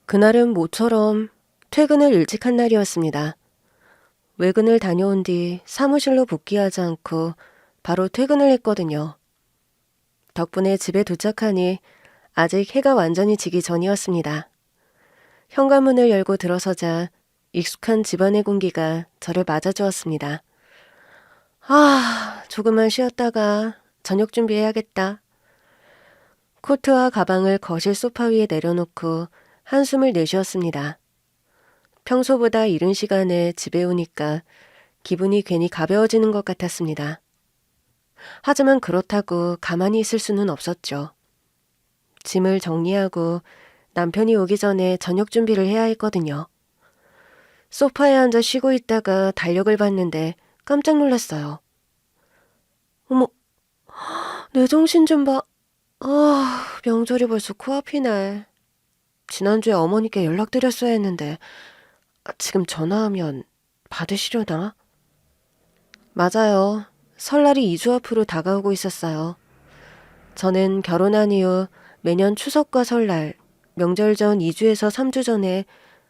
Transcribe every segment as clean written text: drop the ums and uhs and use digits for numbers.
그날은 모처럼 퇴근을 일찍 한 날이었습니다. 외근을 다녀온 뒤 사무실로 복귀하지 않고 바로 퇴근을 했거든요. 덕분에 집에 도착하니 아직 해가 완전히 지기 전이었습니다. 현관문을 열고 들어서자 익숙한 집안의 공기가 저를 맞아주었습니다. 조금만 쉬었다가 저녁 준비해야겠다. 코트와 가방을 거실 소파 위에 내려놓고 한숨을 내쉬었습니다. 평소보다 이른 시간에 집에 오니까 기분이 괜히 가벼워지는 것 같았습니다. 하지만 그렇다고 가만히 있을 수는 없었죠. 짐을 정리하고 남편이 오기 전에 저녁 준비를 해야 했거든요. 소파에 앉아 쉬고 있다가 달력을 봤는데 깜짝 놀랐어요. 어머, 내 정신 좀 봐. 명절이 벌써 코앞이네. 지난주에 어머니께 연락드렸어야 했는데 지금 전화하면 받으시려나? 맞아요. 설날이 2주 앞으로 다가오고 있었어요. 저는 결혼한 이후 매년 추석과 설날, 명절 전 2주에서 3주 전에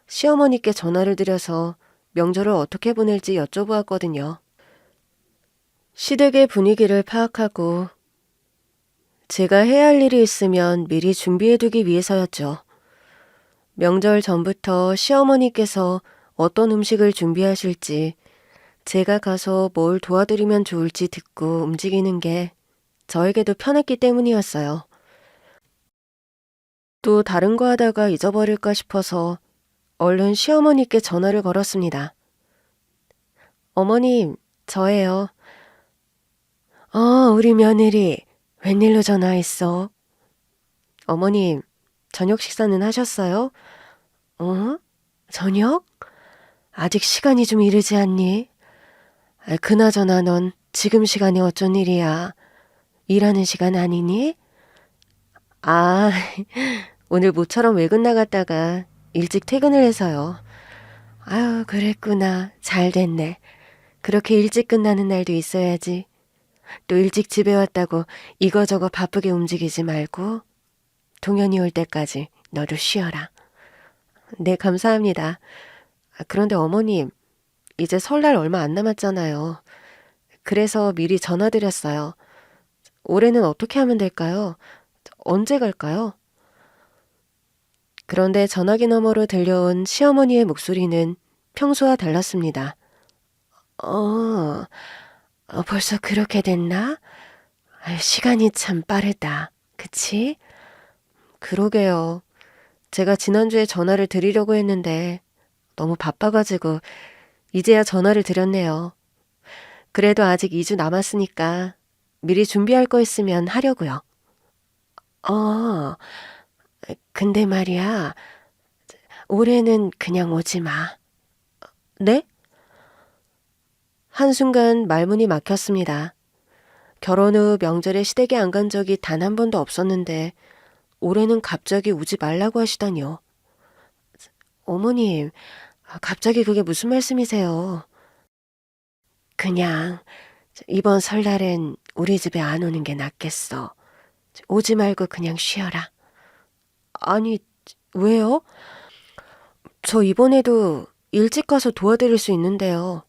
시어머니께 전화를 드려서 명절을 어떻게 보낼지 여쭤보았거든요. 시댁의 분위기를 파악하고 제가 해야 할 일이 있으면 미리 준비해두기 위해서였죠. 명절 전부터 시어머니께서 어떤 음식을 준비하실지, 제가 가서 뭘 도와드리면 좋을지 듣고 움직이는 게 저에게도 편했기 때문이었어요. 또 다른 거 하다가 잊어버릴까 싶어서 얼른 시어머니께 전화를 걸었습니다. 어머님, 저예요. 우리 며느리, 웬일로 전화했어? 어머님, 저녁 식사는 하셨어요? 저녁? 아직 시간이 좀 이르지 않니? 그나저나 넌 지금 시간에 어쩐 일이야? 일하는 시간 아니니? 아, 오늘 모처럼 외근 나갔다가 일찍 퇴근을 해서요. 아유, 그랬구나. 잘 됐네. 그렇게 일찍 끝나는 날도 있어야지. 또 일찍 집에 왔다고 이거저거 바쁘게 움직이지 말고 동현이 올 때까지 너도 쉬어라. 네, 감사합니다. 그런데 어머님, 이제 설날 얼마 안 남았잖아요. 그래서 미리 전화드렸어요. 올해는 어떻게 하면 될까요? 언제 갈까요? 그런데 전화기 너머로 들려온 시어머니의 목소리는 평소와 달랐습니다. 벌써 그렇게 됐나? 시간이 참 빠르다. 그치? 그러게요. 제가 지난주에 전화를 드리려고 했는데 너무 바빠가지고 이제야 전화를 드렸네요. 그래도 아직 2주 남았으니까 미리 준비할 거 있으면 하려고요. 어, 근데 말이야, 올해는 그냥 오지 마. 네? 한순간 말문이 막혔습니다. 결혼 후 명절에 시댁에 안 간 적이 단 한 번도 없었는데 올해는 갑자기 오지 말라고 하시다니요. 어머님, 갑자기 그게 무슨 말씀이세요? 그냥 이번 설날엔 우리 집에 안 오는 게 낫겠어. 오지 말고 그냥 쉬어라. 아니, 왜요? 저 이번에도 일찍 가서 도와드릴 수 있는데요.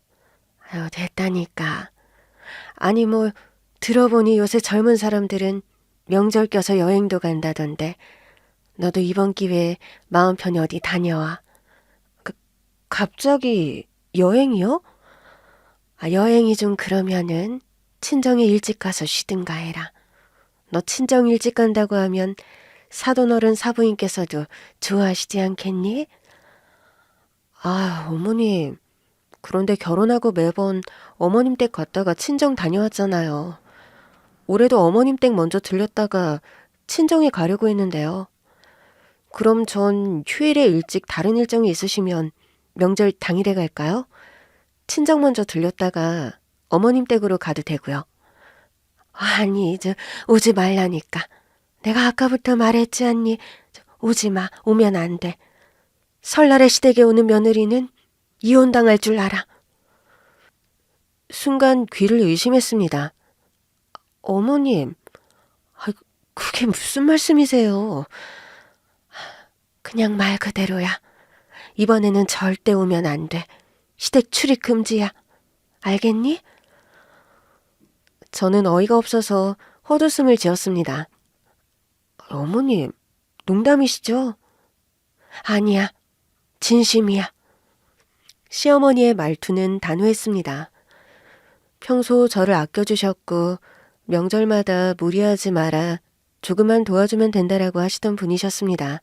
아유, 됐다니까. 아니, 뭐, 들어보니 요새 젊은 사람들은 명절 껴서 여행도 간다던데, 너도 이번 기회에 마음 편히 어디 다녀와. 그, 갑자기 여행이요? 여행이 좀 그러면은 친정에 일찍 가서 쉬든가 해라. 너 친정 일찍 간다고 하면 사돈어른 사부인께서도 좋아하시지 않겠니? 어머님. 그런데 결혼하고 매번 어머님 댁 갔다가 친정 다녀왔잖아요. 올해도 어머님 댁 먼저 들렸다가 친정에 가려고 했는데요. 그럼 전 휴일에 일찍 다른 일정이 있으시면 명절 당일에 갈까요? 친정 먼저 들렸다가 어머님 댁으로 가도 되고요. 아니, 오지 말라니까. 내가 아까부터 말했지 않니? 오지 마, 오면 안 돼. 설날에 시댁에 오는 며느리는 이혼당할 줄 알아. 순간 귀를 의심했습니다. 어머님, 그게 무슨 말씀이세요? 그냥 말 그대로야. 이번에는 절대 오면 안 돼. 시댁 출입 금지야. 알겠니? 저는 어이가 없어서 헛웃음을 지었습니다. 어머님, 농담이시죠? 아니야, 진심이야. 시어머니의 말투는 단호했습니다. 평소 저를 아껴주셨고 명절마다 무리하지 마라, 조금만 도와주면 된다라고 하시던 분이셨습니다.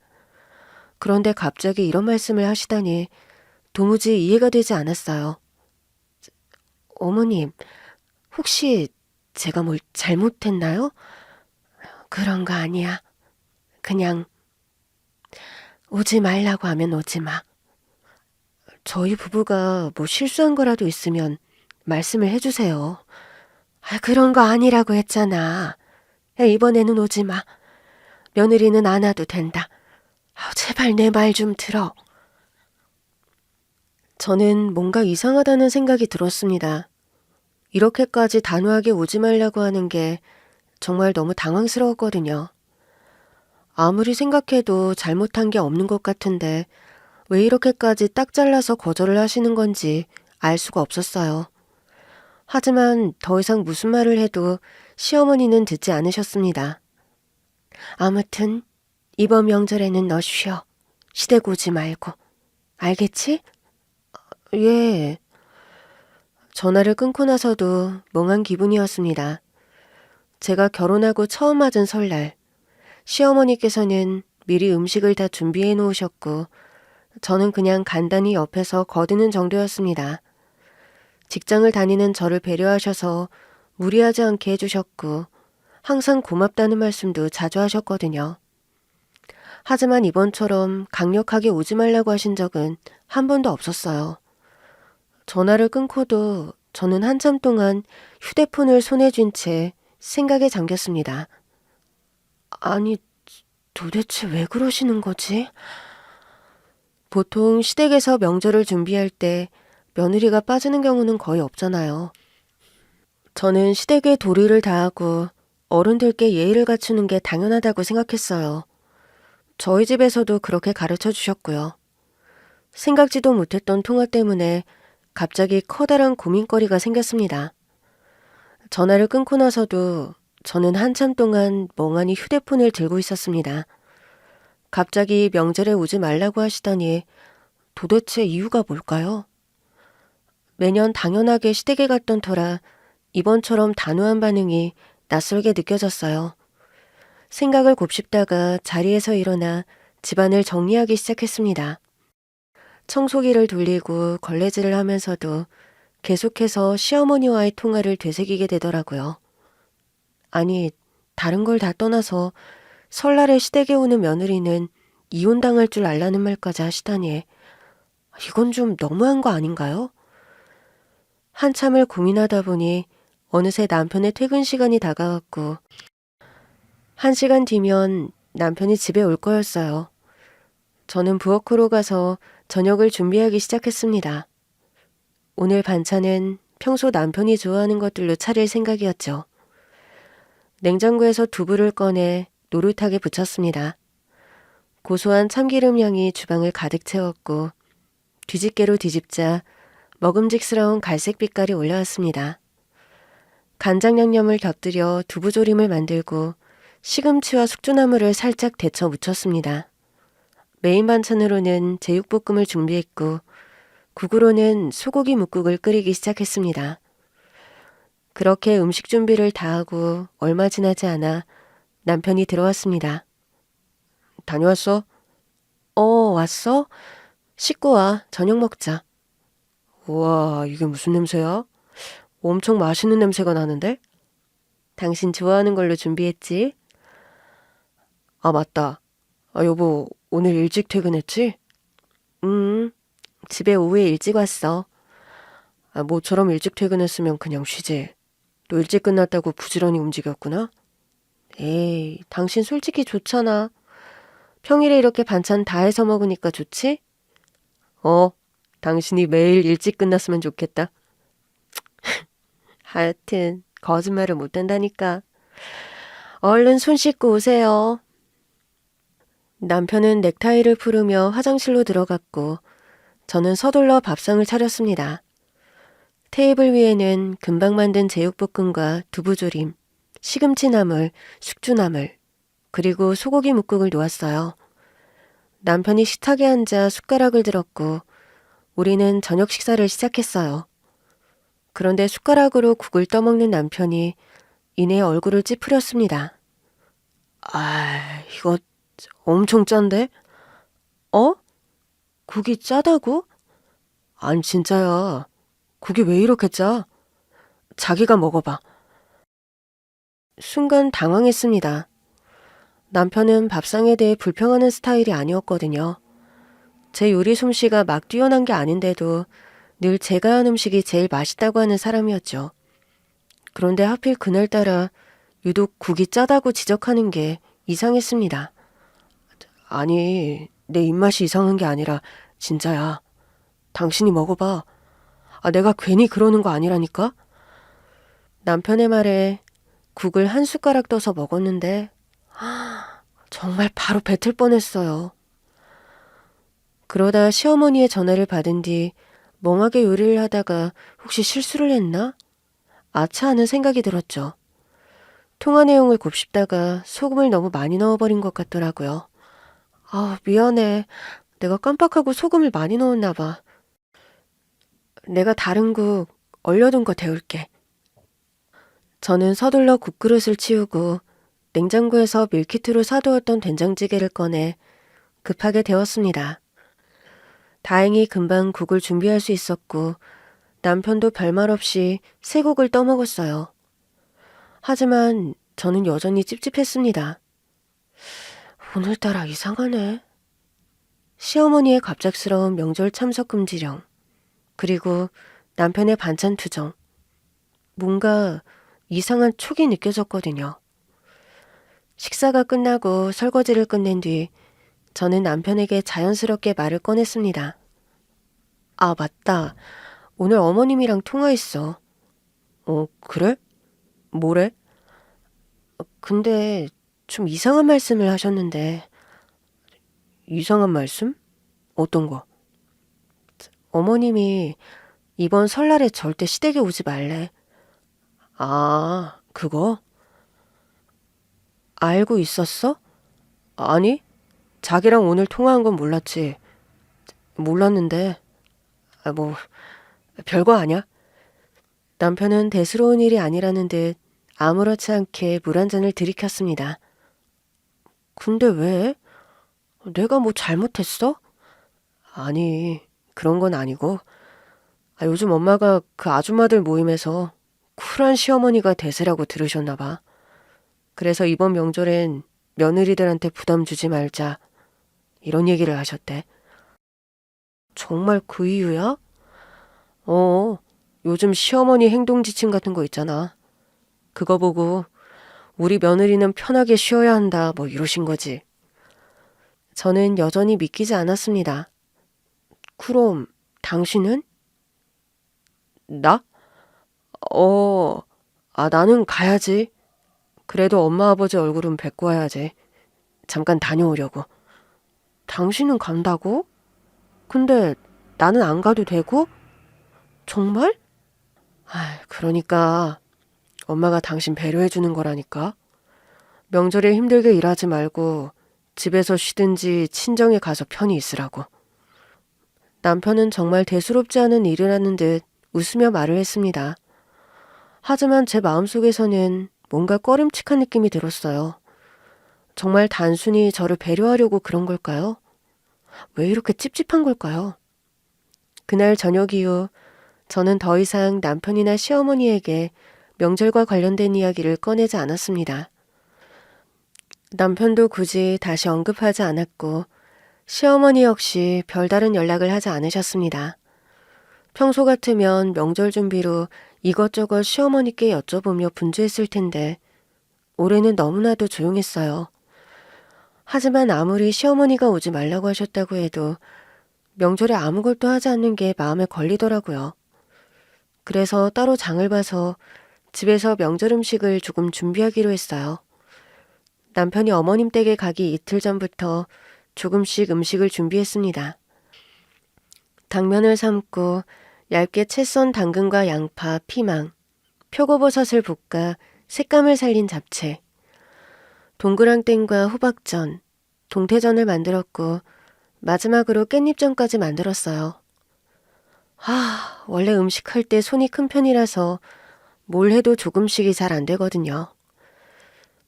그런데 갑자기 이런 말씀을 하시다니 도무지 이해가 되지 않았어요. 어머님, 혹시 제가 뭘 잘못했나요? 그런 거 아니야. 그냥 오지 말라고 하면 오지 마. 저희 부부가 뭐 실수한 거라도 있으면 말씀을 해주세요. 그런 거 아니라고 했잖아. 이번에는 오지 마. 며느리는 안 와도 된다. 제발 내 말 좀 들어. 저는 뭔가 이상하다는 생각이 들었습니다. 이렇게까지 단호하게 오지 말라고 하는 게 정말 너무 당황스러웠거든요. 아무리 생각해도 잘못한 게 없는 것 같은데 왜 이렇게까지 딱 잘라서 거절을 하시는 건지 알 수가 없었어요. 하지만 더 이상 무슨 말을 해도 시어머니는 듣지 않으셨습니다. 아무튼 이번 명절에는 너 쉬어. 시댁 오지 말고. 알겠지? 예. 전화를 끊고 나서도 멍한 기분이었습니다. 제가 결혼하고 처음 맞은 설날, 시어머니께서는 미리 음식을 다 준비해 놓으셨고 저는 그냥 간단히 옆에서 거드는 정도였습니다. 직장을 다니는 저를 배려하셔서 무리하지 않게 해주셨고 항상 고맙다는 말씀도 자주 하셨거든요. 하지만 이번처럼 강력하게 오지 말라고 하신 적은 한 번도 없었어요. 전화를 끊고도 저는 한참 동안 휴대폰을 손에 쥔 채 생각에 잠겼습니다. 아니, 도대체 왜 그러시는 거지? 보통 시댁에서 명절을 준비할 때 며느리가 빠지는 경우는 거의 없잖아요. 저는 시댁에 도리를 다하고 어른들께 예의를 갖추는 게 당연하다고 생각했어요. 저희 집에서도 그렇게 가르쳐 주셨고요. 생각지도 못했던 통화 때문에 갑자기 커다란 고민거리가 생겼습니다. 전화를 끊고 나서도 저는 한참 동안 멍하니 휴대폰을 들고 있었습니다. 갑자기 명절에 오지 말라고 하시다니 도대체 이유가 뭘까요? 매년 당연하게 시댁에 갔던 터라 이번처럼 단호한 반응이 낯설게 느껴졌어요. 생각을 곱씹다가 자리에서 일어나 집안을 정리하기 시작했습니다. 청소기를 돌리고 걸레질을 하면서도 계속해서 시어머니와의 통화를 되새기게 되더라고요. 아니, 다른 걸 다 떠나서 설날에 시댁에 오는 며느리는 이혼당할 줄 알라는 말까지 하시다니 이건 좀 너무한 거 아닌가요? 한참을 고민하다 보니 어느새 남편의 퇴근 시간이 다가왔고 1시간 뒤면 남편이 집에 올 거였어요. 저는 부엌으로 가서 저녁을 준비하기 시작했습니다. 오늘 반찬은 평소 남편이 좋아하는 것들로 차릴 생각이었죠. 냉장고에서 두부를 꺼내 노릇하게 부쳤습니다. 고소한 참기름 향이 주방을 가득 채웠고 뒤집개로 뒤집자 먹음직스러운 갈색 빛깔이 올라왔습니다. 간장 양념을 곁들여 두부조림을 만들고 시금치와 숙주나물을 살짝 데쳐 무쳤습니다. 메인 반찬으로는 제육볶음을 준비했고 국으로는 소고기 뭇국을 끓이기 시작했습니다. 그렇게 음식 준비를 다 하고 얼마 지나지 않아 남편이 들어왔습니다. 다녀왔어? 왔어? 씻고 와. 저녁 먹자. 우와, 이게 무슨 냄새야? 엄청 맛있는 냄새가 나는데? 당신 좋아하는 걸로 준비했지? 아, 맞다. 여보, 오늘 일찍 퇴근했지? 집에 오후에 일찍 왔어. 모처럼 일찍 퇴근했으면 그냥 쉬지. 또 일찍 끝났다고 부지런히 움직였구나? 에이, 당신 솔직히 좋잖아. 평일에 이렇게 반찬 다 해서 먹으니까 좋지? 당신이 매일 일찍 끝났으면 좋겠다. 하여튼 거짓말을 못한다니까. 얼른 손 씻고 오세요. 남편은 넥타이를 풀으며 화장실로 들어갔고 저는 서둘러 밥상을 차렸습니다. 테이블 위에는 금방 만든 제육볶음과 두부조림, 시금치 나물, 숙주나물, 그리고 소고기 묵국을 놓았어요. 남편이 식탁에 앉아 숟가락을 들었고 우리는 저녁 식사를 시작했어요. 그런데 숟가락으로 국을 떠먹는 남편이 이내 얼굴을 찌푸렸습니다. 이거 엄청 짠데? 어? 국이 짜다고? 아니, 진짜야. 국이 왜 이렇게 짜? 자기가 먹어봐. 순간 당황했습니다. 남편은 밥상에 대해 불평하는 스타일이 아니었거든요. 제 요리 솜씨가 막 뛰어난 게 아닌데도 늘 제가 한 음식이 제일 맛있다고 하는 사람이었죠. 그런데 하필 그날따라 유독 국이 짜다고 지적하는 게 이상했습니다. 아니, 내 입맛이 이상한 게 아니라 진짜야. 당신이 먹어봐. 내가 괜히 그러는 거 아니라니까? 남편의 말에 국을 한 숟가락 떠서 먹었는데 정말 바로 뱉을 뻔했어요. 그러다 시어머니의 전화를 받은 뒤 멍하게 요리를 하다가 혹시 실수를 했나? 아차 하는 생각이 들었죠. 통화 내용을 곱씹다가 소금을 너무 많이 넣어버린 것 같더라고요. 미안해. 내가 깜빡하고 소금을 많이 넣었나 봐. 내가 다른 국 얼려둔 거 데울게. 저는 서둘러 국그릇을 치우고 냉장고에서 밀키트로 사두었던 된장찌개를 꺼내 급하게 데웠습니다. 다행히 금방 국을 준비할 수 있었고 남편도 별말 없이 새 국을 떠먹었어요. 하지만 저는 여전히 찝찝했습니다. 오늘따라 이상하네. 시어머니의 갑작스러운 명절 참석 금지령, 그리고 남편의 반찬 투정. 뭔가 이상한 촉이 느껴졌거든요. 식사가 끝나고 설거지를 끝낸 뒤 저는 남편에게 자연스럽게 말을 꺼냈습니다. 맞다. 오늘 어머님이랑 통화했어. 그래? 뭐래? 근데 좀 이상한 말씀을 하셨는데. 이상한 말씀? 어떤 거? 어머님이 이번 설날에 절대 시댁에 오지 말래. 그거? 알고 있었어? 아니, 자기랑 오늘 통화한 건 몰랐지. 몰랐는데, 별거 아냐? 남편은 대수로운 일이 아니라는 듯 아무렇지 않게 물 한 잔을 들이켰습니다. 근데 왜? 내가 뭐 잘못했어? 아니, 그런 건 아니고. 요즘 엄마가 그 아줌마들 모임에서 쿨한 시어머니가 대세라고 들으셨나 봐. 그래서 이번 명절엔 며느리들한테 부담 주지 말자. 이런 얘기를 하셨대. 정말 그 이유야? 요즘 시어머니 행동 지침 같은 거 있잖아. 그거 보고 우리 며느리는 편하게 쉬어야 한다 뭐 이러신 거지. 저는 여전히 믿기지 않았습니다. 그럼 당신은? 나? 나는 가야지. 그래도 엄마 아버지 얼굴은 뵙고 와야지. 잠깐 다녀오려고. 당신은 간다고? 근데 나는 안 가도 되고? 정말? 그러니까 엄마가 당신 배려해주는 거라니까. 명절에 힘들게 일하지 말고 집에서 쉬든지 친정에 가서 편히 있으라고. 남편은 정말 대수롭지 않은 일을 하는 듯 웃으며 말을 했습니다. 하지만 제 마음속에서는 뭔가 꺼림칙한 느낌이 들었어요. 정말 단순히 저를 배려하려고 그런 걸까요? 왜 이렇게 찝찝한 걸까요? 그날 저녁 이후 저는 더 이상 남편이나 시어머니에게 명절과 관련된 이야기를 꺼내지 않았습니다. 남편도 굳이 다시 언급하지 않았고 시어머니 역시 별다른 연락을 하지 않으셨습니다. 평소 같으면 명절 준비로 이것저것 시어머니께 여쭤보며 분주했을 텐데 올해는 너무나도 조용했어요. 하지만 아무리 시어머니가 오지 말라고 하셨다고 해도 명절에 아무것도 하지 않는 게 마음에 걸리더라고요. 그래서 따로 장을 봐서 집에서 명절 음식을 조금 준비하기로 했어요. 남편이 어머님 댁에 가기 이틀 전부터 조금씩 음식을 준비했습니다. 당면을 삶고 얇게 채 썬 당근과 양파, 피망, 표고버섯을 볶아 색감을 살린 잡채, 동그랑땡과 호박전, 동태전을 만들었고 마지막으로 깻잎전까지 만들었어요. 원래 음식할 때 손이 큰 편이라서 뭘 해도 조금씩이 잘 안 되거든요.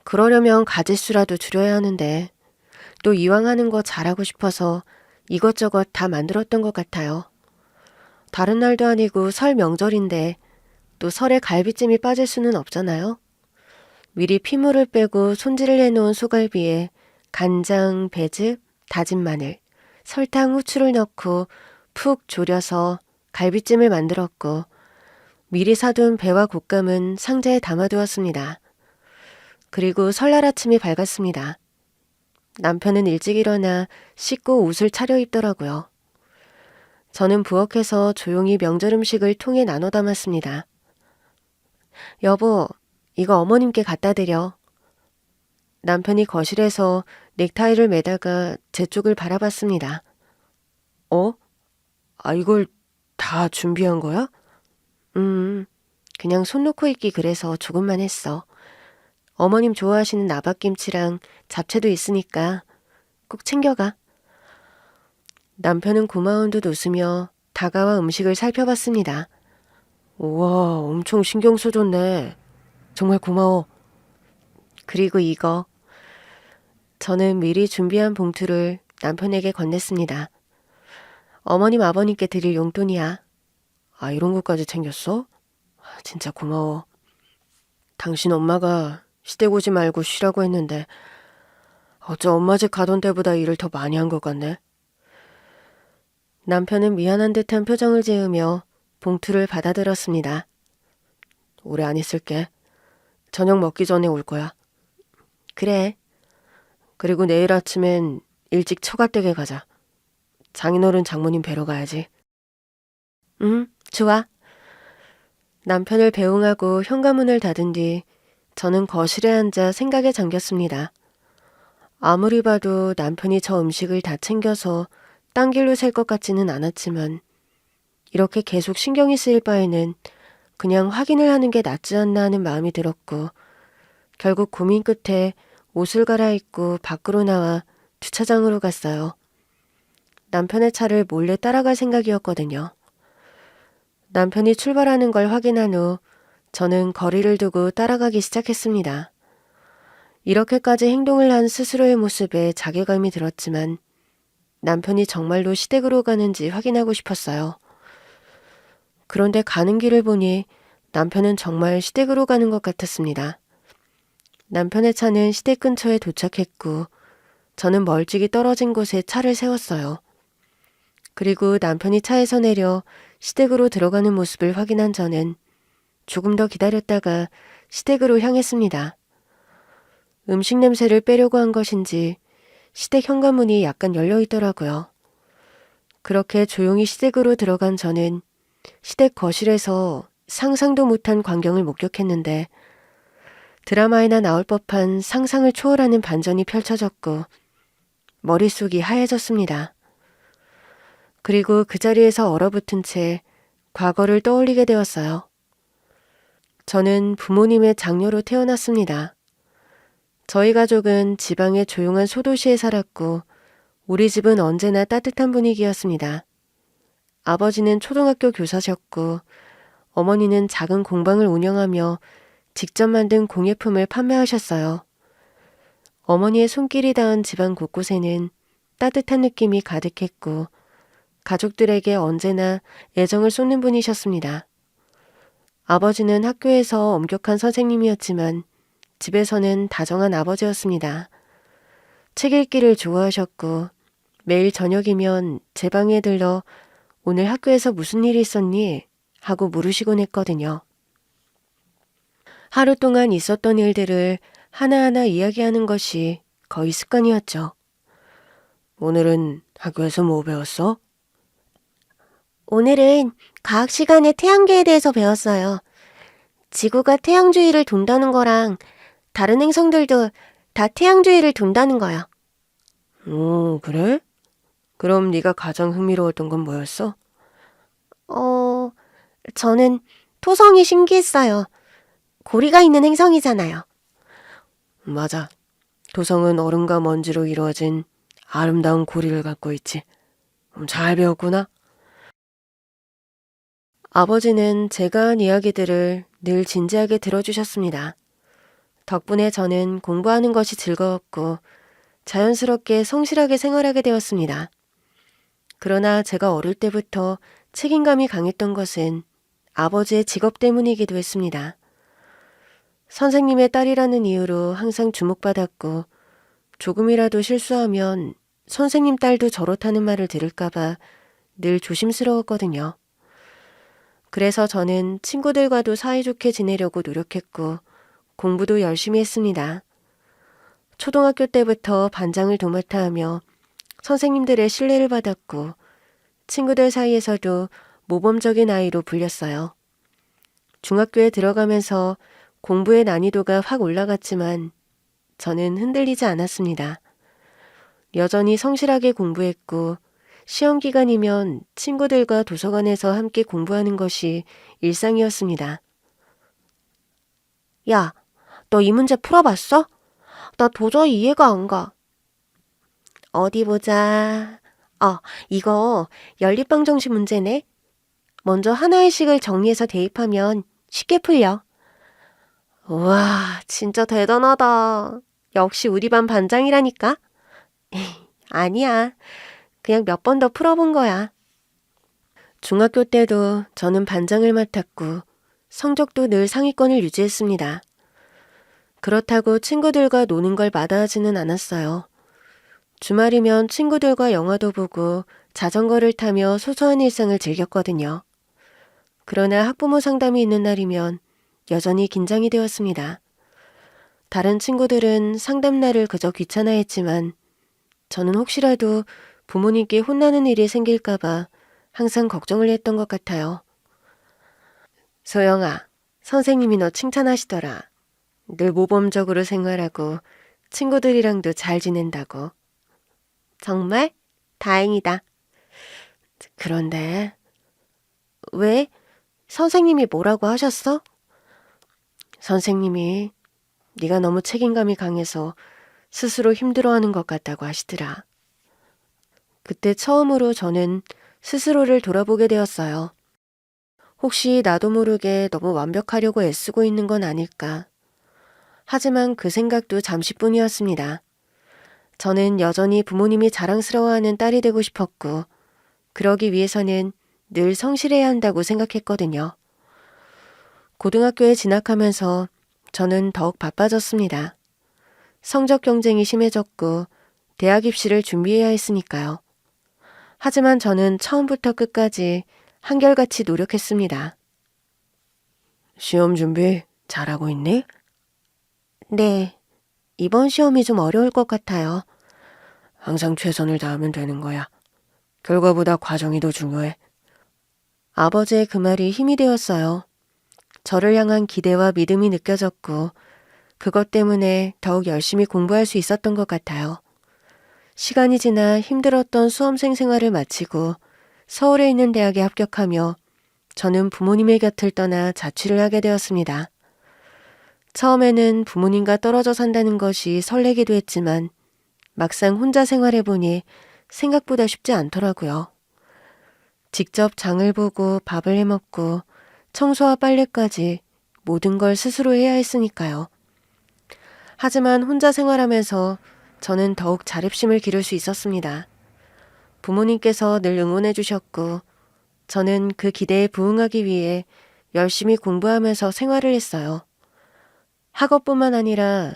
그러려면 가짓수라도 줄여야 하는데 또 이왕 하는 거 잘하고 싶어서 이것저것 다 만들었던 것 같아요. 다른 날도 아니고 설 명절인데 또 설에 갈비찜이 빠질 수는 없잖아요. 미리 피물을 빼고 손질을 해놓은 소갈비에 간장, 배즙, 다진 마늘, 설탕, 후추를 넣고 푹 졸여서 갈비찜을 만들었고 미리 사둔 배와 곶감은 상자에 담아두었습니다. 그리고 설날 아침이 밝았습니다. 남편은 일찍 일어나 씻고 옷을 차려입더라고요. 저는 부엌에서 조용히 명절 음식을 통에 나눠 담았습니다. 여보, 이거 어머님께 갖다 드려. 남편이 거실에서 넥타이를 매다가 제 쪽을 바라봤습니다. 이걸 다 준비한 거야? 그냥 손 놓고 있기 그래서 조금만 했어. 어머님 좋아하시는 나박김치랑 잡채도 있으니까 꼭 챙겨가. 남편은 고마운 듯 웃으며 다가와 음식을 살펴봤습니다. 우와, 엄청 신경 써줬네. 정말 고마워. 그리고 이거. 저는 미리 준비한 봉투를 남편에게 건넸습니다. 어머님 아버님께 드릴 용돈이야. 이런 것까지 챙겼어? 진짜 고마워. 당신 엄마가 시댁 오지 말고 쉬라고 했는데 어째 엄마 집 가던 때보다 일을 더 많이 한 것 같네. 남편은 미안한 듯한 표정을 지으며 봉투를 받아들었습니다. 오래 안 있을게. 저녁 먹기 전에 올 거야. 그래. 그리고 내일 아침엔 일찍 처갓댁에 가자. 장인어른 장모님 뵈러 가야지. 응, 좋아. 남편을 배웅하고 현관문을 닫은 뒤 저는 거실에 앉아 생각에 잠겼습니다. 아무리 봐도 남편이 저 음식을 다 챙겨서 딴 길로 셀 것 같지는 않았지만 이렇게 계속 신경이 쓰일 바에는 그냥 확인을 하는 게 낫지 않나 하는 마음이 들었고 결국 고민 끝에 옷을 갈아입고 밖으로 나와 주차장으로 갔어요. 남편의 차를 몰래 따라갈 생각이었거든요. 남편이 출발하는 걸 확인한 후 저는 거리를 두고 따라가기 시작했습니다. 이렇게까지 행동을 한 스스로의 모습에 자괴감이 들었지만 남편이 정말로 시댁으로 가는지 확인하고 싶었어요. 그런데 가는 길을 보니 남편은 정말 시댁으로 가는 것 같았습니다. 남편의 차는 시댁 근처에 도착했고 저는 멀찍이 떨어진 곳에 차를 세웠어요. 그리고 남편이 차에서 내려 시댁으로 들어가는 모습을 확인한 저는 조금 더 기다렸다가 시댁으로 향했습니다. 음식 냄새를 빼려고 한 것인지 시댁 현관문이 약간 열려 있더라고요. 그렇게 조용히 시댁으로 들어간 저는 시댁 거실에서 상상도 못한 광경을 목격했는데 드라마에나 나올 법한 상상을 초월하는 반전이 펼쳐졌고 머릿속이 하얘졌습니다. 그리고 그 자리에서 얼어붙은 채 과거를 떠올리게 되었어요. 저는 부모님의 장녀로 태어났습니다. 저희 가족은 지방의 조용한 소도시에 살았고 우리 집은 언제나 따뜻한 분위기였습니다. 아버지는 초등학교 교사셨고 어머니는 작은 공방을 운영하며 직접 만든 공예품을 판매하셨어요. 어머니의 손길이 닿은 집안 곳곳에는 따뜻한 느낌이 가득했고 가족들에게 언제나 애정을 쏟는 분이셨습니다. 아버지는 학교에서 엄격한 선생님이었지만 집에서는 다정한 아버지였습니다. 책 읽기를 좋아하셨고 매일 저녁이면 제 방에 들러 오늘 학교에서 무슨 일이 있었니? 하고 물으시곤 했거든요. 하루 동안 있었던 일들을 하나하나 이야기하는 것이 거의 습관이었죠. 오늘은 학교에서 뭐 배웠어? 오늘은 과학 시간에 태양계에 대해서 배웠어요. 지구가 태양 주위를 돈다는 거랑 다른 행성들도 다 태양주의를 둔다는 거야. 오, 그래? 그럼 네가 가장 흥미로웠던 건 뭐였어? 저는 토성이 신기했어요. 고리가 있는 행성이잖아요. 맞아. 토성은 얼음과 먼지로 이루어진 아름다운 고리를 갖고 있지. 잘 배웠구나. 아버지는 제가 한 이야기들을 늘 진지하게 들어주셨습니다. 덕분에 저는 공부하는 것이 즐거웠고 자연스럽게 성실하게 생활하게 되었습니다. 그러나 제가 어릴 때부터 책임감이 강했던 것은 아버지의 직업 때문이기도 했습니다. 선생님의 딸이라는 이유로 항상 주목받았고 조금이라도 실수하면 선생님 딸도 저렇다는 말을 들을까봐 늘 조심스러웠거든요. 그래서 저는 친구들과도 사이좋게 지내려고 노력했고 공부도 열심히 했습니다. 초등학교 때부터 반장을 도맡아 하며 선생님들의 신뢰를 받았고 친구들 사이에서도 모범적인 아이로 불렸어요. 중학교에 들어가면서 공부의 난이도가 확 올라갔지만 저는 흔들리지 않았습니다. 여전히 성실하게 공부했고 시험 기간이면 친구들과 도서관에서 함께 공부하는 것이 일상이었습니다. 야, 너 이 문제 풀어봤어? 나 도저히 이해가 안 가. 어디 보자. 이거 연립방 정식 문제네. 먼저 하나의 식을 정리해서 대입하면 쉽게 풀려. 우와, 진짜 대단하다. 역시 우리 반 반장이라니까. 아니야. 그냥 몇 번 더 풀어본 거야. 중학교 때도 저는 반장을 맡았고 성적도 늘 상위권을 유지했습니다. 그렇다고 친구들과 노는 걸 마다하지는 않았어요. 주말이면 친구들과 영화도 보고 자전거를 타며 소소한 일상을 즐겼거든요. 그러나 학부모 상담이 있는 날이면 여전히 긴장이 되었습니다. 다른 친구들은 상담날을 그저 귀찮아했지만 저는 혹시라도 부모님께 혼나는 일이 생길까봐 항상 걱정을 했던 것 같아요. 소영아, 선생님이 너 칭찬하시더라. 늘 모범적으로 생활하고 친구들이랑도 잘 지낸다고. 정말? 다행이다. 그런데 왜? 선생님이 뭐라고 하셨어? 선생님이 네가 너무 책임감이 강해서 스스로 힘들어하는 것 같다고 하시더라. 그때 처음으로 저는 스스로를 돌아보게 되었어요. 혹시 나도 모르게 너무 완벽하려고 애쓰고 있는 건 아닐까. 하지만 그 생각도 잠시뿐이었습니다. 저는 여전히 부모님이 자랑스러워하는 딸이 되고 싶었고 그러기 위해서는 늘 성실해야 한다고 생각했거든요. 고등학교에 진학하면서 저는 더욱 바빠졌습니다. 성적 경쟁이 심해졌고 대학 입시를 준비해야 했으니까요. 하지만 저는 처음부터 끝까지 한결같이 노력했습니다. 시험 준비 잘하고 있니? 네, 이번 시험이 좀 어려울 것 같아요. 항상 최선을 다하면 되는 거야. 결과보다 과정이 더 중요해. 아버지의 그 말이 힘이 되었어요. 저를 향한 기대와 믿음이 느껴졌고 그것 때문에 더욱 열심히 공부할 수 있었던 것 같아요. 시간이 지나 힘들었던 수험생 생활을 마치고 서울에 있는 대학에 합격하며 저는 부모님의 곁을 떠나 자취를 하게 되었습니다. 처음에는 부모님과 떨어져 산다는 것이 설레기도 했지만 막상 혼자 생활해보니 생각보다 쉽지 않더라고요. 직접 장을 보고 밥을 해먹고 청소와 빨래까지 모든 걸 스스로 해야 했으니까요. 하지만 혼자 생활하면서 저는 더욱 자립심을 기를 수 있었습니다. 부모님께서 늘 응원해 주셨고 저는 그 기대에 부응하기 위해 열심히 공부하면서 생활을 했어요. 학업뿐만 아니라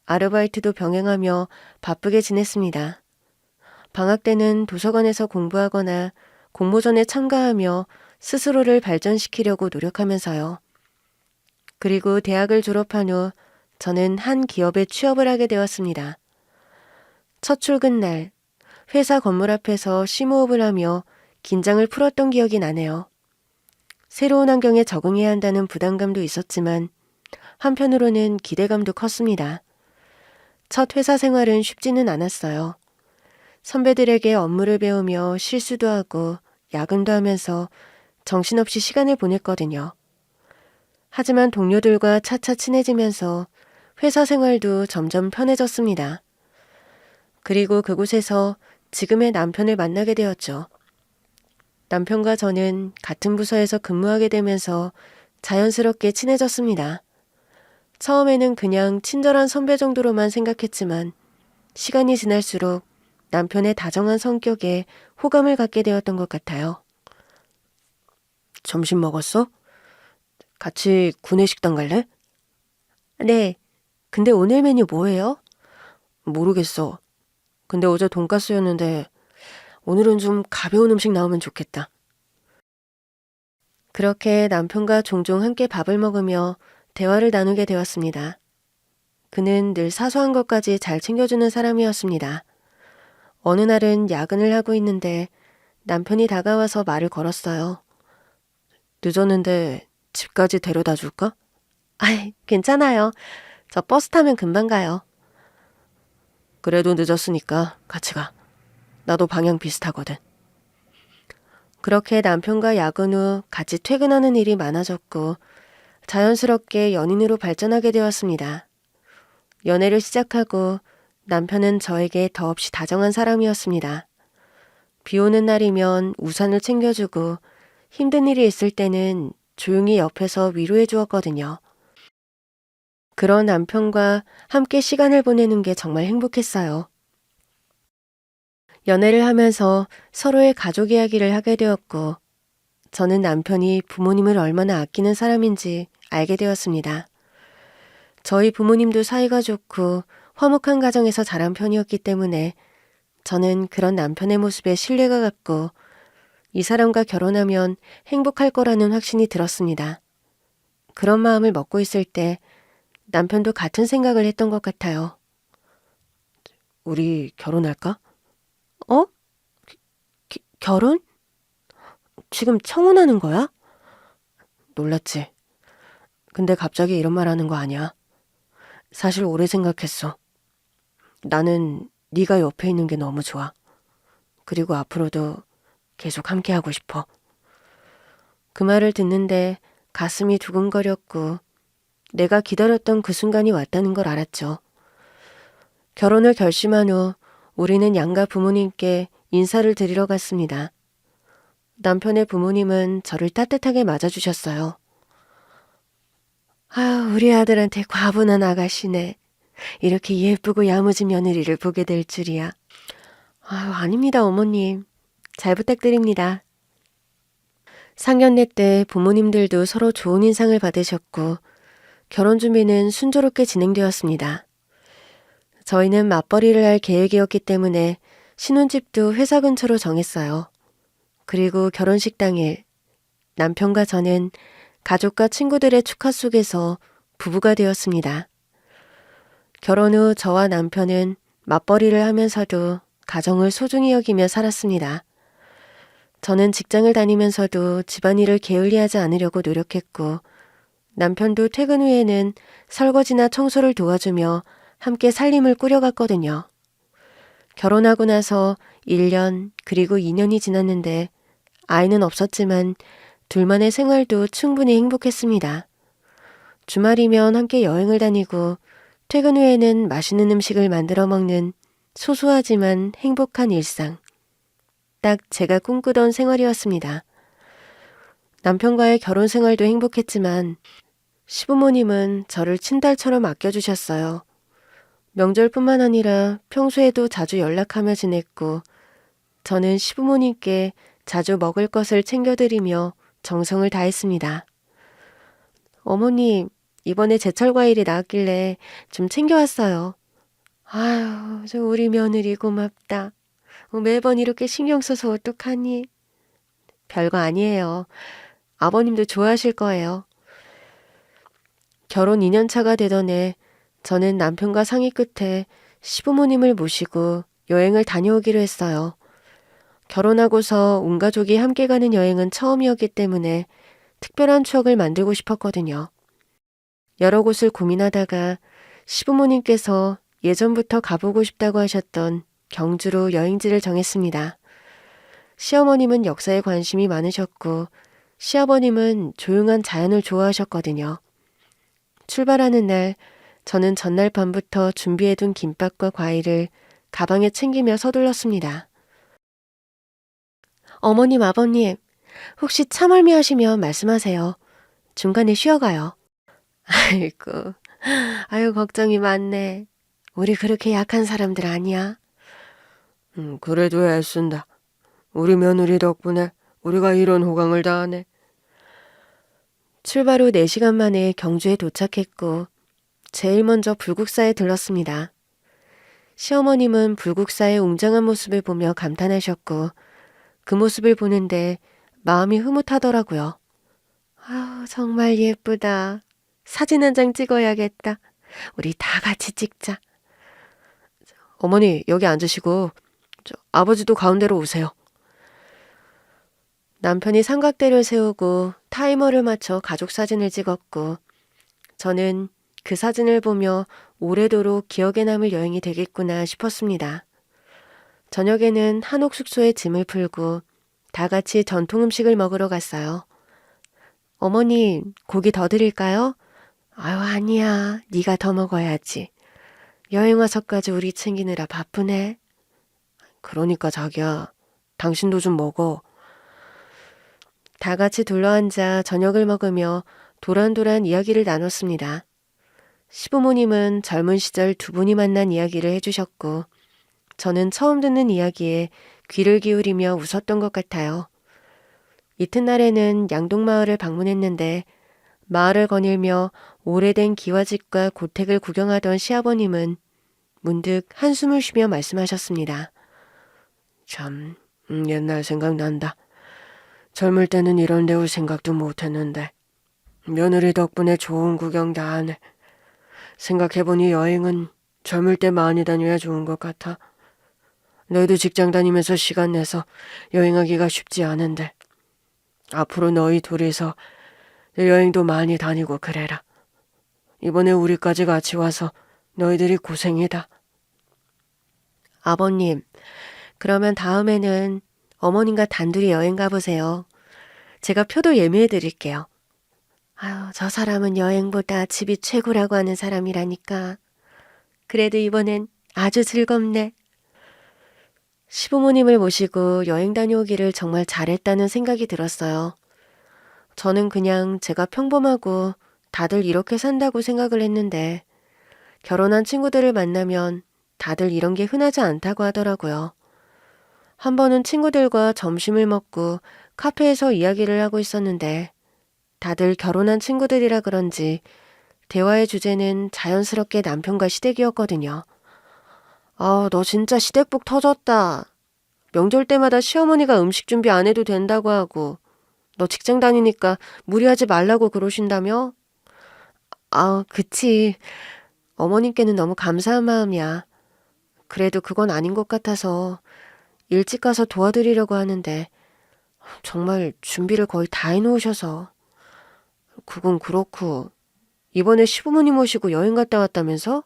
아르바이트도 병행하며 바쁘게 지냈습니다. 방학 때는 도서관에서 공부하거나 공모전에 참가하며 스스로를 발전시키려고 노력하면서요. 그리고 대학을 졸업한 후 저는 한 기업에 취업을 하게 되었습니다. 첫 출근 날 회사 건물 앞에서 심호흡을 하며 긴장을 풀었던 기억이 나네요. 새로운 환경에 적응해야 한다는 부담감도 있었지만 한편으로는 기대감도 컸습니다. 첫 회사 생활은 쉽지는 않았어요. 선배들에게 업무를 배우며 실수도 하고 야근도 하면서 정신없이 시간을 보냈거든요. 하지만 동료들과 차차 친해지면서 회사 생활도 점점 편해졌습니다. 그리고 그곳에서 지금의 남편을 만나게 되었죠. 남편과 저는 같은 부서에서 근무하게 되면서 자연스럽게 친해졌습니다. 처음에는 그냥 친절한 선배 정도로만 생각했지만 시간이 지날수록 남편의 다정한 성격에 호감을 갖게 되었던 것 같아요. 점심 먹었어? 같이 구내식당 갈래? 네. 근데 오늘 메뉴 뭐예요? 모르겠어. 근데 어제 돈가스였는데 오늘은 좀 가벼운 음식 나오면 좋겠다. 그렇게 남편과 종종 함께 밥을 먹으며 대화를 나누게 되었습니다. 그는 늘 사소한 것까지 잘 챙겨주는 사람이었습니다. 어느 날은 야근을 하고 있는데 남편이 다가와서 말을 걸었어요. 늦었는데 집까지 데려다 줄까? 아이, 괜찮아요. 저 버스 타면 금방 가요. 그래도 늦었으니까 같이 가. 나도 방향 비슷하거든. 그렇게 남편과 야근 후 같이 퇴근하는 일이 많아졌고 자연스럽게 연인으로 발전하게 되었습니다. 연애를 시작하고 남편은 저에게 더없이 다정한 사람이었습니다. 비 오는 날이면 우산을 챙겨주고 힘든 일이 있을 때는 조용히 옆에서 위로해 주었거든요. 그런 남편과 함께 시간을 보내는 게 정말 행복했어요. 연애를 하면서 서로의 가족 이야기를 하게 되었고 저는 남편이 부모님을 얼마나 아끼는 사람인지 알게 되었습니다. 저희 부모님도 사이가 좋고 화목한 가정에서 자란 편이었기 때문에 저는 그런 남편의 모습에 신뢰가 갔고 이 사람과 결혼하면 행복할 거라는 확신이 들었습니다. 그런 마음을 먹고 있을 때 남편도 같은 생각을 했던 것 같아요. 우리 결혼할까? 어? 결혼? 지금 청혼하는 거야? 놀랐지? 근데 갑자기 이런 말 하는 거 아니야. 사실 오래 생각했어. 나는 네가 옆에 있는 게 너무 좋아. 그리고 앞으로도 계속 함께 하고 싶어. 그 말을 듣는데 가슴이 두근거렸고 내가 기다렸던 그 순간이 왔다는 걸 알았죠. 결혼을 결심한 후 우리는 양가 부모님께 인사를 드리러 갔습니다. 남편의 부모님은 저를 따뜻하게 맞아주셨어요. 아유, 우리 아들한테 과분한 아가씨네. 이렇게 예쁘고 야무진 며느리를 보게 될 줄이야. 아유, 아닙니다, 어머님. 잘 부탁드립니다. 상견례 때 부모님들도 서로 좋은 인상을 받으셨고 결혼 준비는 순조롭게 진행되었습니다. 저희는 맞벌이를 할 계획이었기 때문에 신혼집도 회사 근처로 정했어요. 그리고 결혼식 당일 남편과 저는 가족과 친구들의 축하 속에서 부부가 되었습니다. 결혼 후 저와 남편은 맞벌이를 하면서도 가정을 소중히 여기며 살았습니다. 저는 직장을 다니면서도 집안일을 게을리하지 않으려고 노력했고 남편도 퇴근 후에는 설거지나 청소를 도와주며 함께 살림을 꾸려갔거든요. 결혼하고 나서 1년 그리고 2년이 지났는데 아이는 없었지만 둘만의 생활도 충분히 행복했습니다. 주말이면 함께 여행을 다니고 퇴근 후에는 맛있는 음식을 만들어 먹는 소소하지만 행복한 일상. 딱 제가 꿈꾸던 생활이었습니다. 남편과의 결혼 생활도 행복했지만 시부모님은 저를 친딸처럼 아껴주셨어요. 명절뿐만 아니라 평소에도 자주 연락하며 지냈고 저는 시부모님께 자주 먹을 것을 챙겨드리며 정성을 다했습니다. 어머님, 이번에 제철 과일이 나왔길래 좀 챙겨왔어요. 아유, 저 우리 며느리 고맙다. 매번 이렇게 신경 써서 어떡하니? 별거 아니에요. 아버님도 좋아하실 거예요. 결혼 2년 차가 되던 해 저는 남편과 상의 끝에 시부모님을 모시고 여행을 다녀오기로 했어요. 결혼하고서 온 가족이 함께 가는 여행은 처음이었기 때문에 특별한 추억을 만들고 싶었거든요. 여러 곳을 고민하다가 시부모님께서 예전부터 가보고 싶다고 하셨던 경주로 여행지를 정했습니다. 시어머님은 역사에 관심이 많으셨고 시아버님은 조용한 자연을 좋아하셨거든요. 출발하는 날 저는 전날 밤부터 준비해둔 김밥과 과일을 가방에 챙기며 서둘렀습니다. 어머님, 아버님, 혹시 차멀미 하시면 말씀하세요. 중간에 쉬어가요. 아이고, 아유, 걱정이 많네. 우리 그렇게 약한 사람들 아니야? 그래도 애쓴다. 우리 며느리 덕분에 우리가 이런 호강을 당하네. 출발 후 4시간 만에 경주에 도착했고 제일 먼저 불국사에 들렀습니다. 시어머님은 불국사의 웅장한 모습을 보며 감탄하셨고 그 모습을 보는데 마음이 흐뭇하더라고요. 아, 정말 예쁘다. 사진 한 장 찍어야겠다. 우리 다 같이 찍자. 어머니, 여기 앉으시고 아버지도 가운데로 오세요. 남편이 삼각대를 세우고 타이머를 맞춰 가족 사진을 찍었고 저는 그 사진을 보며 오래도록 기억에 남을 여행이 되겠구나 싶었습니다. 저녁에는 한옥 숙소에 짐을 풀고 다 같이 전통 음식을 먹으러 갔어요. 어머니, 고기 더 드릴까요? 아유, 아니야. 네가 더 먹어야지. 여행 와서까지 우리 챙기느라 바쁘네. 그러니까 자기야, 당신도 좀 먹어. 다 같이 둘러앉아 저녁을 먹으며 도란도란 이야기를 나눴습니다. 시부모님은 젊은 시절 두 분이 만난 이야기를 해주셨고 저는 처음 듣는 이야기에 귀를 기울이며 웃었던 것 같아요. 이튿날에는 양동마을을 방문했는데 마을을 거닐며 오래된 기와집과 고택을 구경하던 시아버님은 문득 한숨을 쉬며 말씀하셨습니다. 참, 옛날 생각난다. 젊을 때는 이런 데 올 생각도 못했는데 며느리 덕분에 좋은 구경 다 하네. 생각해보니 여행은 젊을 때 많이 다녀야 좋은 것 같아. 너희도 직장 다니면서 시간 내서 여행하기가 쉽지 않은데 앞으로 너희 둘이서 여행도 많이 다니고 그래라. 이번에 우리까지 같이 와서 너희들이 고생이다. 아버님, 그러면 다음에는 어머님과 단둘이 여행 가보세요. 제가 표도 예매해 드릴게요. 아유, 저 사람은 여행보다 집이 최고라고 하는 사람이라니까. 그래도 이번엔 아주 즐겁네. 시부모님을 모시고 여행 다녀오기를 정말 잘했다는 생각이 들었어요. 저는 그냥 제가 평범하고 다들 이렇게 산다고 생각을 했는데 결혼한 친구들을 만나면 다들 이런 게 흔하지 않다고 하더라고요. 한 번은 친구들과 점심을 먹고 카페에서 이야기를 하고 있었는데 다들 결혼한 친구들이라 그런지 대화의 주제는 자연스럽게 남편과 시댁이었거든요. 아, 너 진짜 시댁복 터졌다. 명절 때마다 시어머니가 음식 준비 안 해도 된다고 하고 너 직장 다니니까 무리하지 말라고 그러신다며? 아, 그치. 어머님께는 너무 감사한 마음이야. 그래도 그건 아닌 것 같아서 일찍 가서 도와드리려고 하는데 정말 준비를 거의 다 해놓으셔서. 그건 그렇고 이번에 시부모님 모시고 여행 갔다 왔다면서?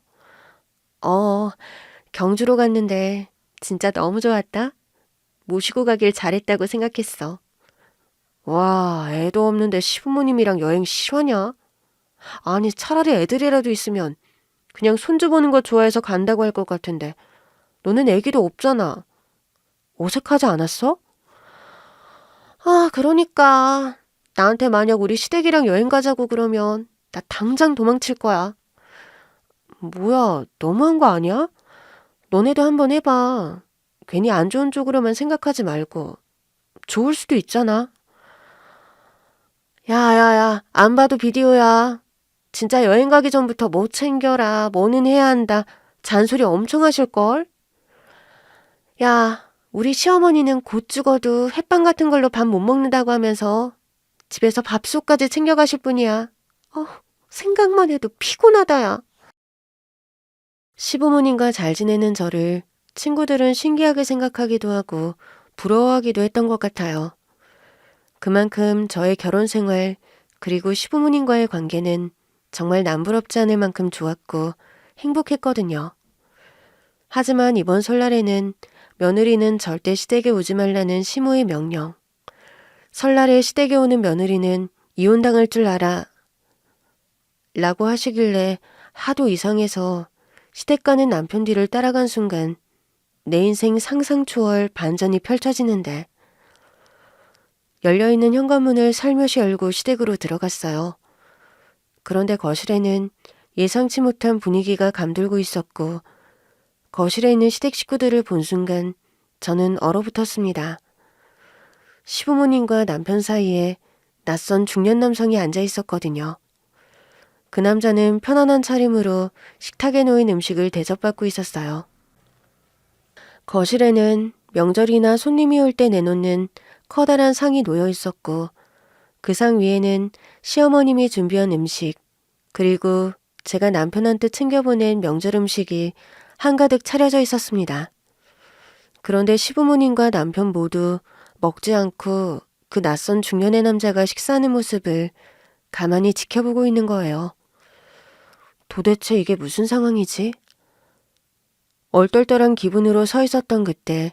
경주로 갔는데 진짜 너무 좋았다. 모시고 가길 잘했다고 생각했어. 와, 애도 없는데 시부모님이랑 여행 싫어하냐? 아니, 차라리 애들이라도 있으면 그냥 손주 보는 거 좋아해서 간다고 할 것 같은데 너는 애기도 없잖아. 어색하지 않았어? 아, 그러니까 나한테 만약 우리 시댁이랑 여행 가자고 그러면 나 당장 도망칠 거야. 뭐야, 너무한 거 아니야? 너네도 한번 해봐. 괜히 안 좋은 쪽으로만 생각하지 말고. 좋을 수도 있잖아. 야야야, 안 봐도 비디오야. 진짜 여행 가기 전부터 뭐 챙겨라, 뭐는 해야 한다. 잔소리 엄청 하실걸? 야, 우리 시어머니는 곧 죽어도 햇반 같은 걸로 밥 못 먹는다고 하면서 집에서 밥솥까지 챙겨가실 분이야. 생각만 해도 피곤하다, 야. 시부모님과 잘 지내는 저를 친구들은 신기하게 생각하기도 하고 부러워하기도 했던 것 같아요. 그만큼 저의 결혼 생활 그리고 시부모님과의 관계는 정말 남부럽지 않을 만큼 좋았고 행복했거든요. 하지만 이번 설날에는 며느리는 절대 시댁에 오지 말라는 시모의 명령. 설날에 시댁에 오는 며느리는 이혼당할 줄 알아. 라고 하시길래 하도 이상해서 시댁 가는 남편 뒤를 따라간 순간 내 인생 상상 초월 반전이 펼쳐지는데 열려있는 현관문을 살며시 열고 시댁으로 들어갔어요. 그런데 거실에는 예상치 못한 분위기가 감돌고 있었고 거실에 있는 시댁 식구들을 본 순간 저는 얼어붙었습니다. 시부모님과 남편 사이에 낯선 중년 남성이 앉아 있었거든요. 그 남자는 편안한 차림으로 식탁에 놓인 음식을 대접받고 있었어요. 거실에는 명절이나 손님이 올 때 내놓는 커다란 상이 놓여 있었고 그 상 위에는 시어머님이 준비한 음식 그리고 제가 남편한테 챙겨보낸 명절 음식이 한가득 차려져 있었습니다. 그런데 시부모님과 남편 모두 먹지 않고 그 낯선 중년의 남자가 식사하는 모습을 가만히 지켜보고 있는 거예요. 도대체 이게 무슨 상황이지? 얼떨떨한 기분으로 서 있었던 그때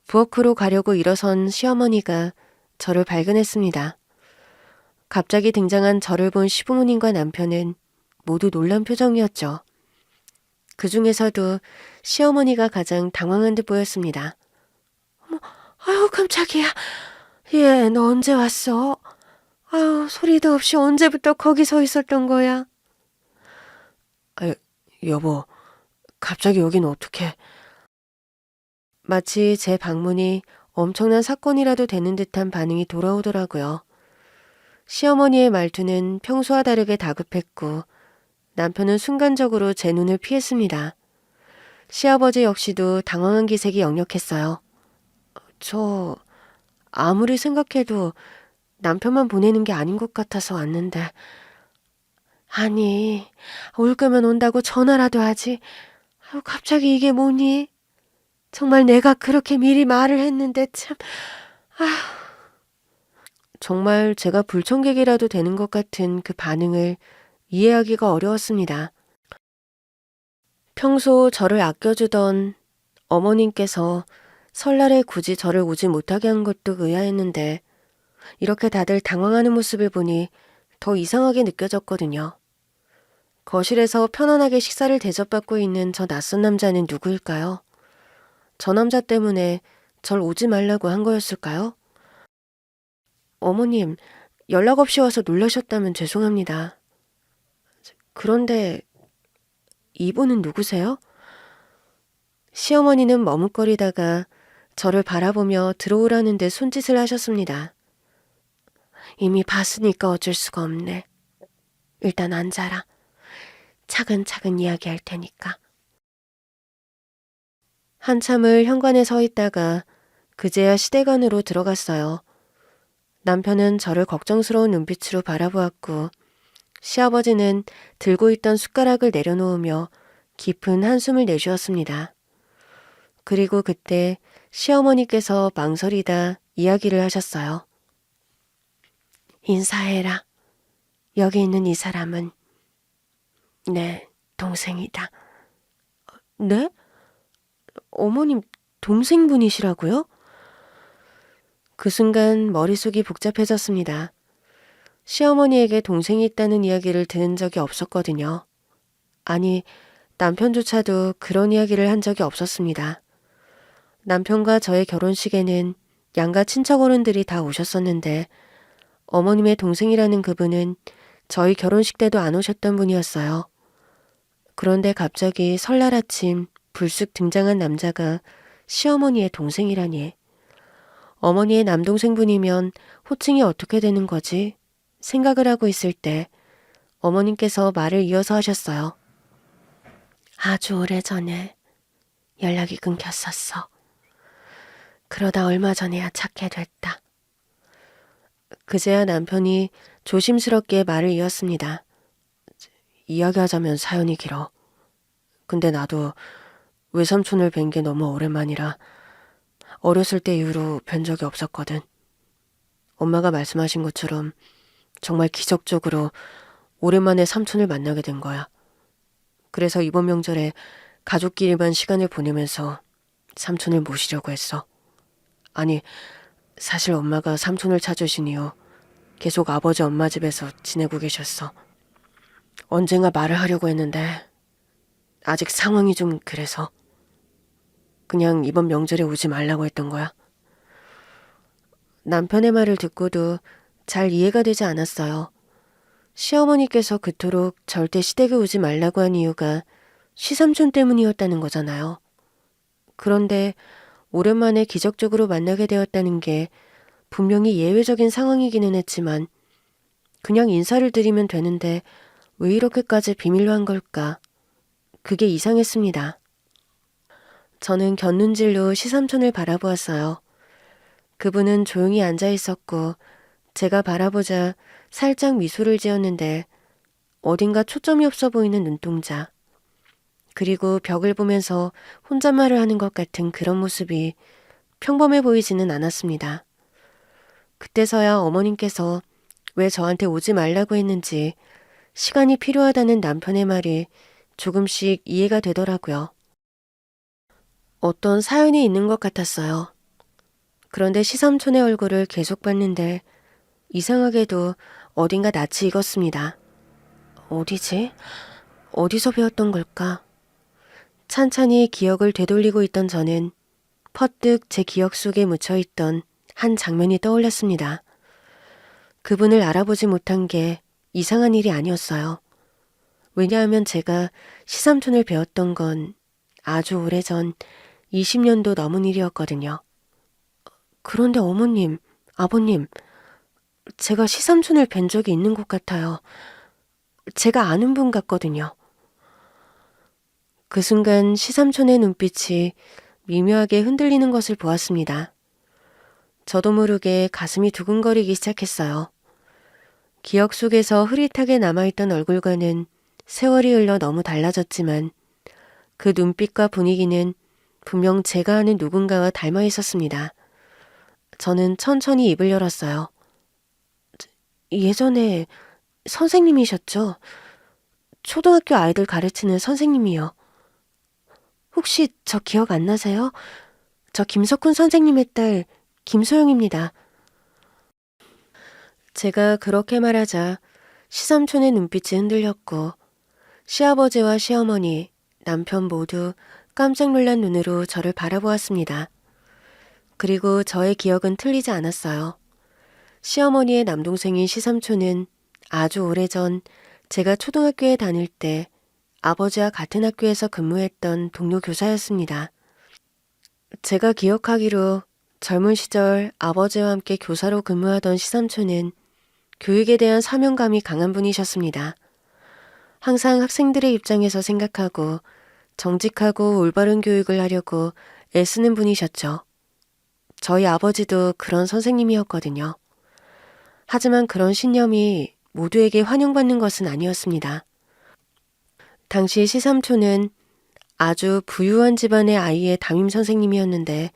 부엌으로 가려고 일어선 시어머니가 저를 발견했습니다. 갑자기 등장한 저를 본 시부모님과 남편은 모두 놀란 표정이었죠. 그 중에서도 시어머니가 가장 당황한 듯 보였습니다. 어머, 아유 깜짝이야. 얘, 너 언제 왔어? 아유 소리도 없이 언제부터 거기 서 있었던 거야? 여보, 갑자기 여긴 어떡해? 마치 제 방문이 엄청난 사건이라도 되는 듯한 반응이 돌아오더라고요. 시어머니의 말투는 평소와 다르게 다급했고 남편은 순간적으로 제 눈을 피했습니다. 시아버지 역시도 당황한 기색이 역력했어요. 저 아무리 생각해도 남편만 보내는 게 아닌 것 같아서 왔는데. 아니, 올 거면 온다고 전화라도 하지. 아유, 갑자기 이게 뭐니? 정말 내가 그렇게 미리 말을 했는데 참. 아휴. 정말 제가 불청객이라도 되는 것 같은 그 반응을 이해하기가 어려웠습니다. 평소 저를 아껴주던 어머님께서 설날에 굳이 저를 오지 못하게 한 것도 의아했는데 이렇게 다들 당황하는 모습을 보니 더 이상하게 느껴졌거든요. 거실에서 편안하게 식사를 대접받고 있는 저 낯선 남자는 누구일까요? 저 남자 때문에 절 오지 말라고 한 거였을까요? 어머님, 연락 없이 와서 놀라셨다면 죄송합니다. 그런데 이분은 누구세요? 시어머니는 머뭇거리다가 저를 바라보며 들어오라는데 손짓을 하셨습니다. 이미 봤으니까 어쩔 수가 없네. 일단 앉아라. 차근차근 이야기할 테니까. 한참을 현관에 서 있다가 그제야 시댁 안으로 들어갔어요. 남편은 저를 걱정스러운 눈빛으로 바라보았고 시아버지는 들고 있던 숟가락을 내려놓으며 깊은 한숨을 내쉬었습니다. 그리고 그때 시어머니께서 망설이다 이야기를 하셨어요. 인사해라. 여기 있는 이 사람은 내 동생이다. 네? 어머님 동생분이시라고요? 그 순간 머릿속이 복잡해졌습니다. 시어머니에게 동생이 있다는 이야기를 들은 적이 없었거든요. 아니, 남편조차도 그런 이야기를 한 적이 없었습니다. 남편과 저의 결혼식에는 양가 친척 어른들이 다 오셨었는데 어머님의 동생이라는 그분은 저희 결혼식 때도 안 오셨던 분이었어요. 그런데 갑자기 설날 아침 불쑥 등장한 남자가 시어머니의 동생이라니. 어머니의 남동생분이면 호칭이 어떻게 되는 거지? 생각을 하고 있을 때 어머님께서 말을 이어서 하셨어요. 아주 오래전에 연락이 끊겼었어. 그러다 얼마 전에야 찾게 됐다. 그제야 남편이 조심스럽게 말을 이었습니다. 이야기하자면 사연이 길어. 근데 나도 외삼촌을 뵌 게 너무 오랜만이라 어렸을 때 이후로 뵌 적이 없었거든. 엄마가 말씀하신 것처럼 정말 기적적으로 오랜만에 삼촌을 만나게 된 거야. 그래서 이번 명절에 가족끼리만 시간을 보내면서 삼촌을 모시려고 했어. 아니, 사실 엄마가 삼촌을 찾으신 이후 계속 아버지 엄마 집에서 지내고 계셨어. 언젠가 말을 하려고 했는데 아직 상황이 좀 그래서 그냥 이번 명절에 오지 말라고 했던 거야. 남편의 말을 듣고도 잘 이해가 되지 않았어요. 시어머니께서 그토록 절대 시댁에 오지 말라고 한 이유가 시삼촌 때문이었다는 거잖아요. 그런데 오랜만에 기적적으로 만나게 되었다는 게 분명히 예외적인 상황이기는 했지만 그냥 인사를 드리면 되는데 왜 이렇게까지 비밀로 한 걸까? 그게 이상했습니다. 저는 곁눈질로 시삼촌을 바라보았어요. 그분은 조용히 앉아 있었고 제가 바라보자 살짝 미소를 지었는데 어딘가 초점이 없어 보이는 눈동자. 그리고 벽을 보면서 혼잣말을 하는 것 같은 그런 모습이 평범해 보이지는 않았습니다. 그때서야 어머님께서 왜 저한테 오지 말라고 했는지 시간이 필요하다는 남편의 말이 조금씩 이해가 되더라고요. 어떤 사연이 있는 것 같았어요. 그런데 시삼촌의 얼굴을 계속 봤는데 이상하게도 어딘가 낯이 익었습니다. 어디지? 어디서 배웠던 걸까? 찬찬히 기억을 되돌리고 있던 저는 퍼뜩 제 기억 속에 묻혀있던 한 장면이 떠올랐습니다. 그분을 알아보지 못한 게 이상한 일이 아니었어요. 왜냐하면 제가 시삼촌을 배웠던 건 아주 오래전 20년도 넘은 일이었거든요. 그런데 어머님, 아버님, 제가 시삼촌을 뵌 적이 있는 것 같아요. 제가 아는 분 같거든요. 그 순간 시삼촌의 눈빛이 미묘하게 흔들리는 것을 보았습니다. 저도 모르게 가슴이 두근거리기 시작했어요. 기억 속에서 흐릿하게 남아있던 얼굴과는 세월이 흘러 너무 달라졌지만 그 눈빛과 분위기는 분명 제가 아는 누군가와 닮아 있었습니다. 저는 천천히 입을 열었어요. 예전에 선생님이셨죠? 초등학교 아이들 가르치는 선생님이요. 혹시 저 기억 안 나세요? 저 김석훈 선생님의 딸 김소영입니다. 제가 그렇게 말하자 시삼촌의 눈빛이 흔들렸고 시아버지와 시어머니, 남편 모두 깜짝 놀란 눈으로 저를 바라보았습니다. 그리고 저의 기억은 틀리지 않았어요. 시어머니의 남동생인 시삼촌은 아주 오래전 제가 초등학교에 다닐 때 아버지와 같은 학교에서 근무했던 동료 교사였습니다. 제가 기억하기로 젊은 시절 아버지와 함께 교사로 근무하던 시삼촌은 교육에 대한 사명감이 강한 분이셨습니다. 항상 학생들의 입장에서 생각하고 정직하고 올바른 교육을 하려고 애쓰는 분이셨죠. 저희 아버지도 그런 선생님이었거든요. 하지만 그런 신념이 모두에게 환영받는 것은 아니었습니다. 당시 시삼촌은 아주 부유한 집안의 아이의 담임 선생님이었는데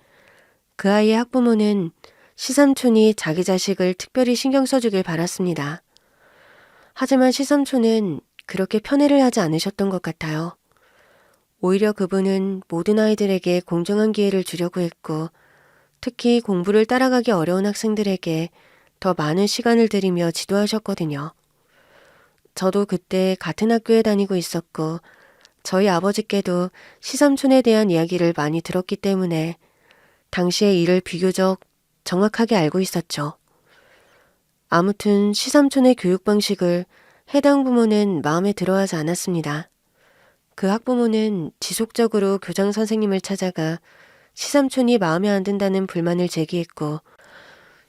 그 아이의 학부모는 시삼촌이 자기 자식을 특별히 신경 써주길 바랐습니다. 하지만 시삼촌은 그렇게 편애를 하지 않으셨던 것 같아요. 오히려 그분은 모든 아이들에게 공정한 기회를 주려고 했고 특히 공부를 따라가기 어려운 학생들에게 더 많은 시간을 들이며 지도하셨거든요. 저도 그때 같은 학교에 다니고 있었고 저희 아버지께도 시삼촌에 대한 이야기를 많이 들었기 때문에 당시의 일을 비교적 정확하게 알고 있었죠. 아무튼 시삼촌의 교육 방식을 해당 부모는 마음에 들어하지 않았습니다. 그 학부모는 지속적으로 교장 선생님을 찾아가 시삼촌이 마음에 안 든다는 불만을 제기했고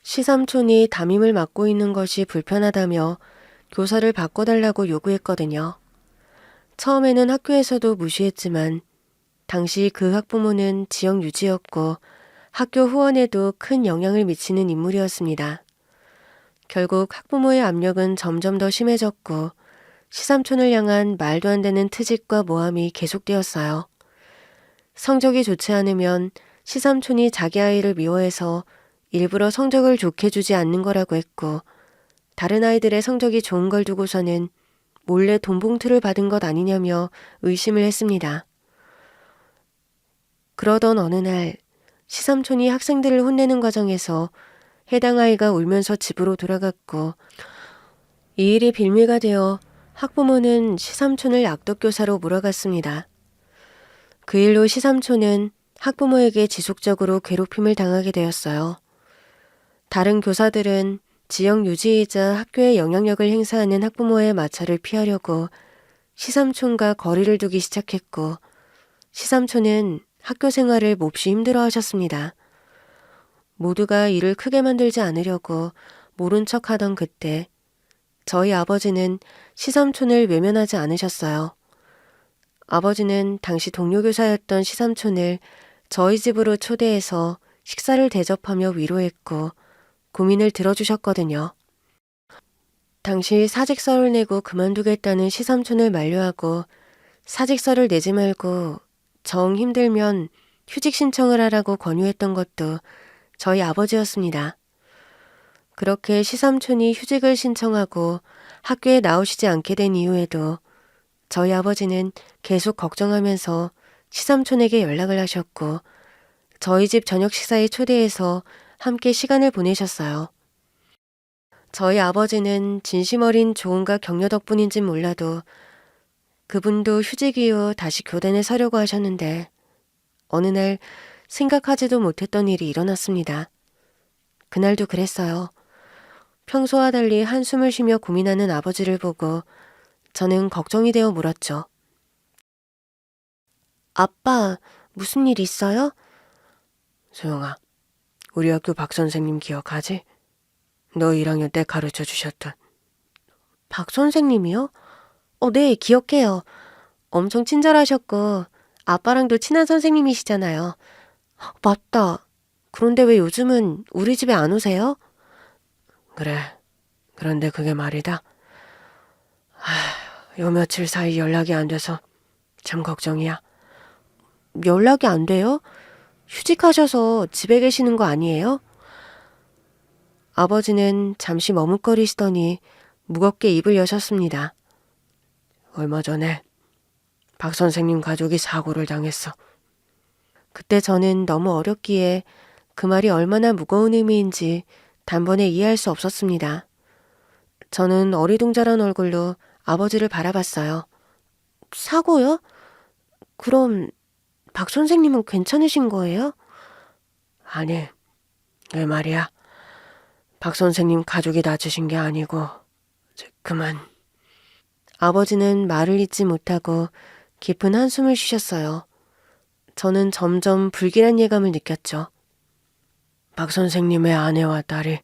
시삼촌이 담임을 맡고 있는 것이 불편하다며 교사를 바꿔달라고 요구했거든요. 처음에는 학교에서도 무시했지만 당시 그 학부모는 지역 유지였고 학교 후원에도 큰 영향을 미치는 인물이었습니다. 결국 학부모의 압력은 점점 더 심해졌고 시삼촌을 향한 말도 안 되는 트집과 모함이 계속되었어요. 성적이 좋지 않으면 시삼촌이 자기 아이를 미워해서 일부러 성적을 좋게 주지 않는 거라고 했고 다른 아이들의 성적이 좋은 걸 두고서는 몰래 돈 봉투를 받은 것 아니냐며 의심을 했습니다. 그러던 어느 날 시삼촌이 학생들을 혼내는 과정에서 해당 아이가 울면서 집으로 돌아갔고 이 일이 빌미가 되어 학부모는 시삼촌을 악덕교사로 몰아갔습니다. 그 일로 시삼촌은 학부모에게 지속적으로 괴롭힘을 당하게 되었어요. 다른 교사들은 지역 유지이자 학교에 영향력을 행사하는 학부모의 마찰을 피하려고 시삼촌과 거리를 두기 시작했고 시삼촌은 학교 생활을 몹시 힘들어하셨습니다. 모두가 일을 크게 만들지 않으려고 모른 척하던 그때 저희 아버지는 시삼촌을 외면하지 않으셨어요. 아버지는 당시 동료 교사였던 시삼촌을 저희 집으로 초대해서 식사를 대접하며 위로했고 고민을 들어주셨거든요. 당시 사직서를 내고 그만두겠다는 시삼촌을 만류하고 사직서를 내지 말고 정 힘들면 휴직 신청을 하라고 권유했던 것도 저희 아버지였습니다. 그렇게 시삼촌이 휴직을 신청하고 학교에 나오시지 않게 된 이후에도 저희 아버지는 계속 걱정하면서 시삼촌에게 연락을 하셨고 저희 집 저녁 식사에 초대해서 함께 시간을 보내셨어요. 저희 아버지는 진심 어린 조언과 격려 덕분인진 몰라도 그분도 휴직 이후 다시 교단에 서려고 하셨는데 어느 날 생각하지도 못했던 일이 일어났습니다. 그날도 그랬어요. 평소와 달리 한숨을 쉬며 고민하는 아버지를 보고 저는 걱정이 되어 물었죠. 아빠, 무슨 일 있어요? 소영아, 우리 학교 박 선생님 기억하지? 너 1학년 때 가르쳐 주셨던. 박 선생님이요? 네, 기억해요. 엄청 친절하셨고 아빠랑도 친한 선생님이시잖아요. 맞다. 그런데 왜 요즘은 우리 집에 안 오세요? 그래. 그런데 그게 말이다. 요 며칠 사이 연락이 안 돼서 참 걱정이야. 연락이 안 돼요? 휴직하셔서 집에 계시는 거 아니에요? 아버지는 잠시 머뭇거리시더니 무겁게 입을 여셨습니다. 얼마 전에 박 선생님 가족이 사고를 당했어. 그때 저는 너무 어렸기에 그 말이 얼마나 무거운 의미인지 단번에 이해할 수 없었습니다. 저는 어리둥절한 얼굴로 아버지를 바라봤어요. 사고요? 그럼 박 선생님은 괜찮으신 거예요? 아니, 왜 말이야. 박 선생님 가족이 다치신 게 아니고 그만. 아버지는 말을 잇지 못하고 깊은 한숨을 쉬셨어요. 저는 점점 불길한 예감을 느꼈죠. 박 선생님의 아내와 딸이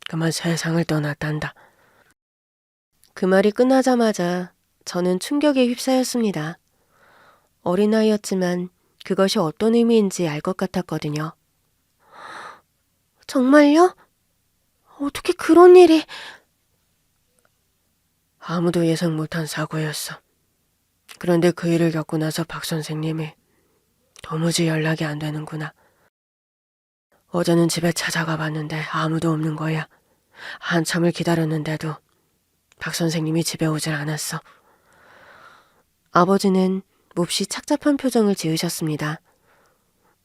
그만 세상을 떠났단다. 그 말이 끝나자마자 저는 충격에 휩싸였습니다. 어린아이였지만 그것이 어떤 의미인지 알 것 같았거든요. 정말요? 어떻게 그런 일이... 아무도 예상 못한 사고였어. 그런데 그 일을 겪고 나서 박 선생님이 도무지 연락이 안 되는구나. 어제는 집에 찾아가 봤는데 아무도 없는 거야. 한참을 기다렸는데도 박 선생님이 집에 오질 않았어. 아버지는 몹시 착잡한 표정을 지으셨습니다.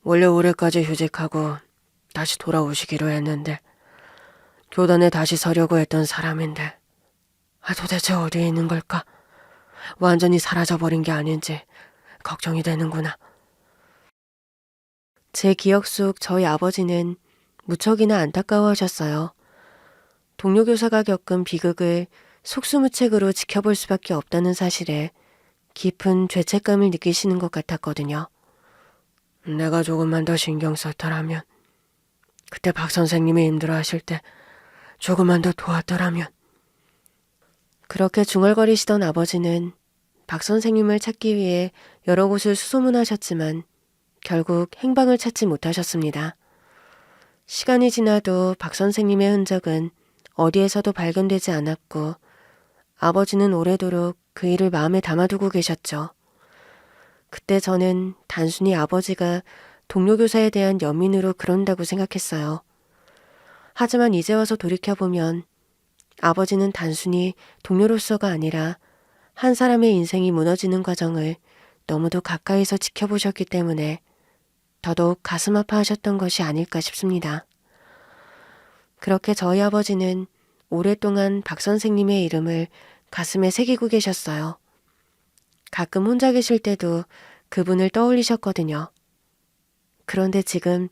원래 올해까지 휴직하고 다시 돌아오시기로 했는데 교단에 다시 서려고 했던 사람인데 도대체 어디에 있는 걸까? 완전히 사라져버린 게 아닌지 걱정이 되는구나. 제 기억 속 저희 아버지는 무척이나 안타까워하셨어요. 동료 교사가 겪은 비극을 속수무책으로 지켜볼 수밖에 없다는 사실에 깊은 죄책감을 느끼시는 것 같았거든요. 내가 조금만 더 신경 썼더라면, 그때 박 선생님이 힘들어하실 때 조금만 더 도왔더라면. 그렇게 중얼거리시던 아버지는 박 선생님을 찾기 위해 여러 곳을 수소문하셨지만 결국 행방을 찾지 못하셨습니다. 시간이 지나도 박 선생님의 흔적은 어디에서도 발견되지 않았고 아버지는 오래도록 그 일을 마음에 담아두고 계셨죠. 그때 저는 단순히 아버지가 동료 교사에 대한 연민으로 그런다고 생각했어요. 하지만 이제 와서 돌이켜보면 아버지는 단순히 동료로서가 아니라 한 사람의 인생이 무너지는 과정을 너무도 가까이서 지켜보셨기 때문에 더더욱 가슴 아파하셨던 것이 아닐까 싶습니다. 그렇게 저희 아버지는 오랫동안 박 선생님의 이름을 가슴에 새기고 계셨어요. 가끔 혼자 계실 때도 그분을 떠올리셨거든요. 그런데 지금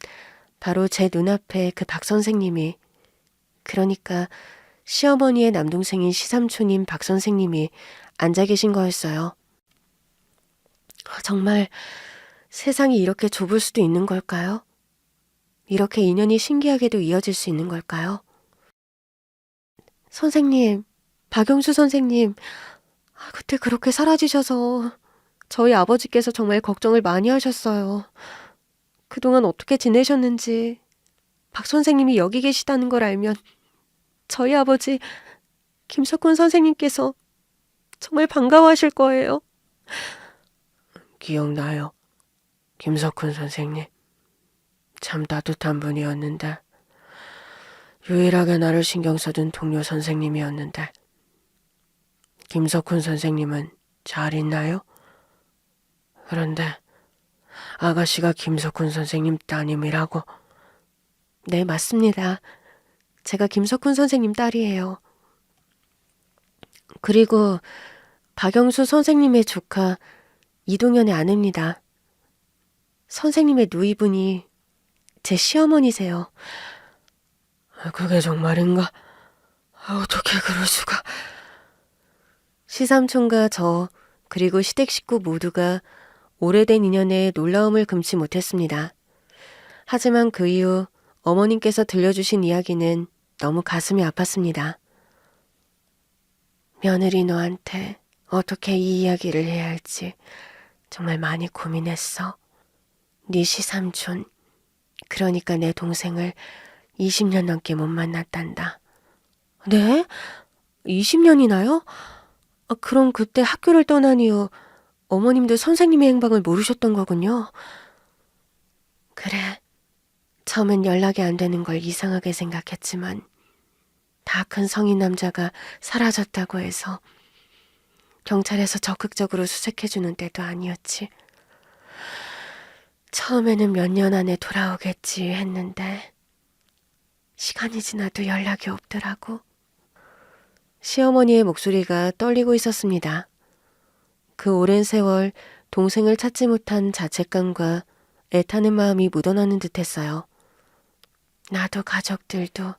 바로 제 눈앞에 그 박 선생님이, 그러니까 시어머니의 남동생인 시삼촌인 박 선생님이 앉아 계신 거였어요. 정말 세상이 이렇게 좁을 수도 있는 걸까요? 이렇게 인연이 신기하게도 이어질 수 있는 걸까요? 선생님, 박영수 선생님, 그때 그렇게 사라지셔서 저희 아버지께서 정말 걱정을 많이 하셨어요. 그동안 어떻게 지내셨는지, 박 선생님이 여기 계시다는 걸 알면 저희 아버지 김석훈 선생님께서 정말 반가워하실 거예요. 기억나요. 김석훈 선생님. 참 따뜻한 분이었는데, 유일하게 나를 신경 써준 동료 선생님이었는데, 김석훈 선생님은 잘 있나요? 그런데 아가씨가 김석훈 선생님 따님이라고. 네, 맞습니다. 제가 김석훈 선생님 딸이에요. 그리고 박영수 선생님의 조카 이동현의 아내입니다. 선생님의 누이분이 제 시어머니세요. 그게 정말인가? 어떻게 그럴 수가. 시삼촌과 저 그리고 시댁 식구 모두가 오래된 인연에 놀라움을 금치 못했습니다. 하지만 그 이후 어머님께서 들려주신 이야기는 너무 가슴이 아팠습니다. 며느리 너한테 어떻게 이 이야기를 해야 할지 정말 많이 고민했어. 네 시삼촌, 그러니까 내 동생을 20년 넘게 못 만났단다. 네? 20년이나요? 그럼 그때 학교를 떠난 이후 어머님도 선생님의 행방을 모르셨던 거군요. 그래, 처음엔 연락이 안 되는 걸 이상하게 생각했지만 다 큰 성인 남자가 사라졌다고 해서 경찰에서 적극적으로 수색해주는 때도 아니었지. 처음에는 몇 년 안에 돌아오겠지 했는데 시간이 지나도 연락이 없더라고. 시어머니의 목소리가 떨리고 있었습니다. 그 오랜 세월 동생을 찾지 못한 자책감과 애타는 마음이 묻어나는 듯했어요. 나도 가족들도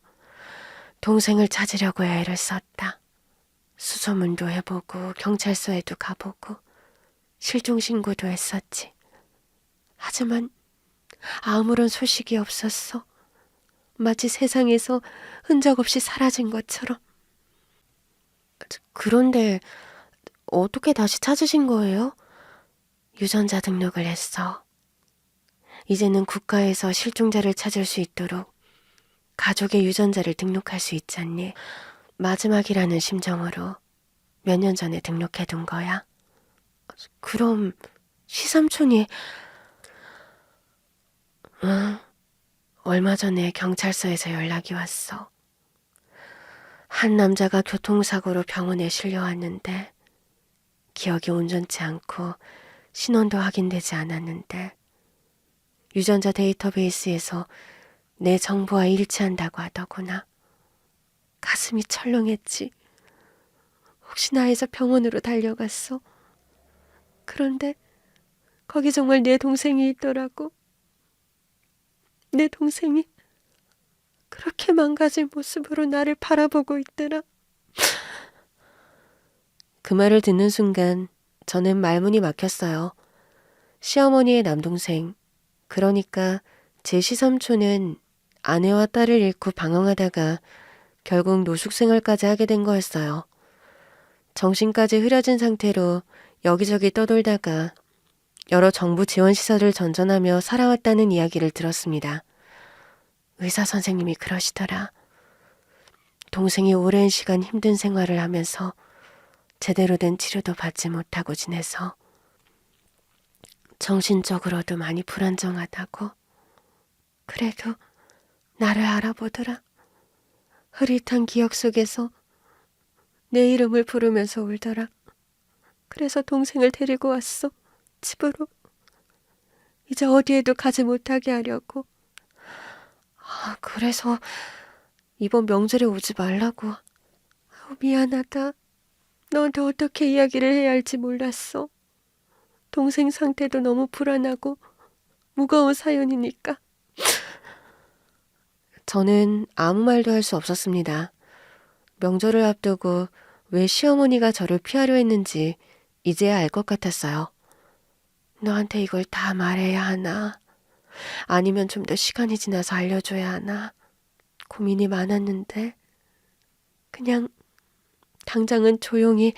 동생을 찾으려고 애를 썼다. 수소문도 해보고 경찰서에도 가보고 실종신고도 했었지. 하지만 아무런 소식이 없었어. 마치 세상에서 흔적 없이 사라진 것처럼. 그런데 어떻게 다시 찾으신 거예요? 유전자 등록을 했어. 이제는 국가에서 실종자를 찾을 수 있도록 가족의 유전자를 등록할 수 있잖니. 마지막이라는 심정으로 몇 년 전에 등록해둔 거야. 그럼 시삼촌이... 얼마 전에 경찰서에서 연락이 왔어. 한 남자가 교통사고로 병원에 실려왔는데 기억이 온전치 않고 신원도 확인되지 않았는데 유전자 데이터베이스에서 내 정보와 일치한다고 하더구나. 가슴이 철렁했지. 혹시나 해서 병원으로 달려갔어. 그런데 거기 정말 내 동생이 있더라고. 내 동생이 그렇게 망가진 모습으로 나를 바라보고 있더라. 그 말을 듣는 순간 저는 말문이 막혔어요. 시어머니의 남동생, 그러니까 제 시삼촌은 아내와 딸을 잃고 방황하다가 결국 노숙생활까지 하게 된 거였어요. 정신까지 흐려진 상태로 여기저기 떠돌다가 여러 정부 지원 시설을 전전하며 살아왔다는 이야기를 들었습니다. 의사 선생님이 그러시더라. 동생이 오랜 시간 힘든 생활을 하면서 제대로 된 치료도 받지 못하고 지내서 정신적으로도 많이 불안정하다고. 그래도 나를 알아보더라. 흐릿한 기억 속에서 내 이름을 부르면서 울더라. 그래서 동생을 데리고 왔어. 집으로 이제 어디에도 가지 못하게 하려고. 그래서 이번 명절에 오지 말라고. 미안하다. 너한테 어떻게 이야기를 해야 할지 몰랐어. 동생 상태도 너무 불안하고 무거운 사연이니까. 저는 아무 말도 할 수 없었습니다. 명절을 앞두고 왜 시어머니가 저를 피하려 했는지 이제야 알 것 같았어요. 너한테 이걸 다 말해야 하나? 아니면 좀 더 시간이 지나서 알려줘야 하나? 고민이 많았는데 그냥 당장은 조용히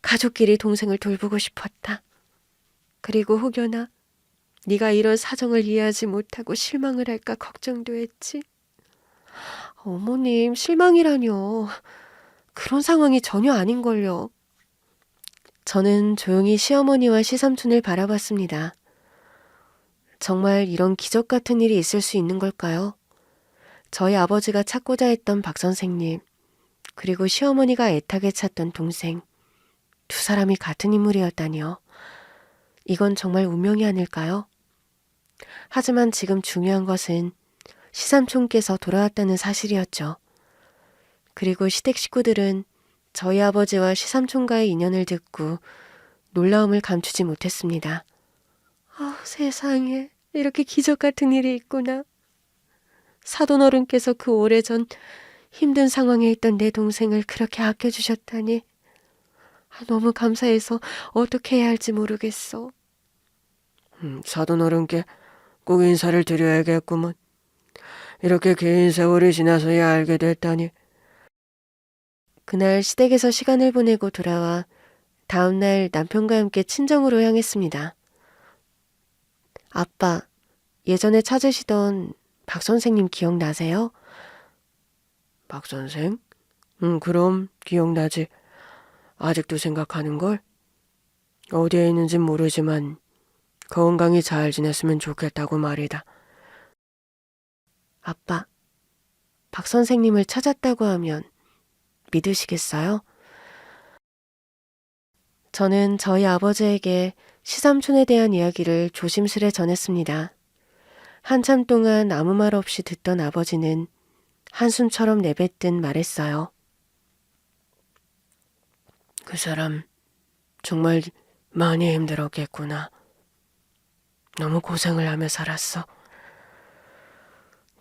가족끼리 동생을 돌보고 싶었다. 그리고 혹여나 네가 이런 사정을 이해하지 못하고 실망을 할까 걱정도 했지. 어머님, 실망이라뇨. 그런 상황이 전혀 아닌걸요. 저는 조용히 시어머니와 시삼촌을 바라봤습니다. 정말 이런 기적 같은 일이 있을 수 있는 걸까요? 저희 아버지가 찾고자 했던 박 선생님, 그리고 시어머니가 애타게 찾던 동생, 두 사람이 같은 인물이었다니요. 이건 정말 운명이 아닐까요? 하지만 지금 중요한 것은 시삼촌께서 돌아왔다는 사실이었죠. 그리고 시댁 식구들은 저희 아버지와 시삼촌과의 인연을 듣고 놀라움을 감추지 못했습니다. 세상에 이렇게 기적 같은 일이 있구나. 사돈어른께서 그 오래전 힘든 상황에 있던 내 동생을 그렇게 아껴주셨다니. 너무 감사해서 어떻게 해야 할지 모르겠어. 사돈어른께 꼭 인사를 드려야겠구먼. 이렇게 긴 세월이 지나서야 알게 됐다니. 그날 시댁에서 시간을 보내고 돌아와 다음날 남편과 함께 친정으로 향했습니다. 아빠, 예전에 찾으시던 박 선생님 기억나세요? 박 선생? 그럼 기억나지. 아직도 생각하는걸? 어디에 있는진 모르지만 건강히 잘 지냈으면 좋겠다고 말이다. 아빠, 박 선생님을 찾았다고 하면 믿으시겠어요? 저는 저희 아버지에게 시삼촌에 대한 이야기를 조심스레 전했습니다. 한참 동안 아무 말 없이 듣던 아버지는 한숨처럼 내뱉듯 말했어요. 그 사람 정말 많이 힘들었겠구나. 너무 고생을 하며 살았어.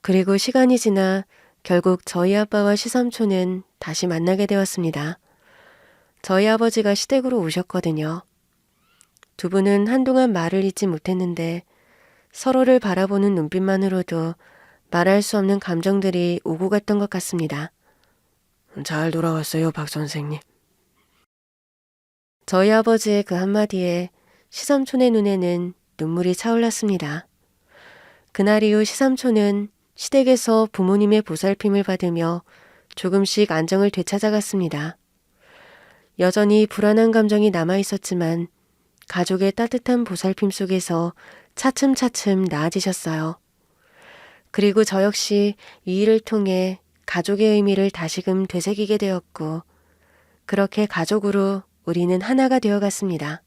그리고 시간이 지나 결국 저희 아빠와 시삼촌은 다시 만나게 되었습니다. 저희 아버지가 시댁으로 오셨거든요. 두 분은 한동안 말을 잇지 못했는데 서로를 바라보는 눈빛만으로도 말할 수 없는 감정들이 오고 갔던 것 같습니다. 잘 돌아왔어요, 박 선생님. 저희 아버지의 그 한마디에 시삼촌의 눈에는 눈물이 차올랐습니다. 그날 이후 시삼촌은 시댁에서 부모님의 보살핌을 받으며 조금씩 안정을 되찾아갔습니다. 여전히 불안한 감정이 남아있었지만 가족의 따뜻한 보살핌 속에서 차츰차츰 나아지셨어요. 그리고 저 역시 이 일을 통해 가족의 의미를 다시금 되새기게 되었고 그렇게 가족으로 우리는 하나가 되어갔습니다.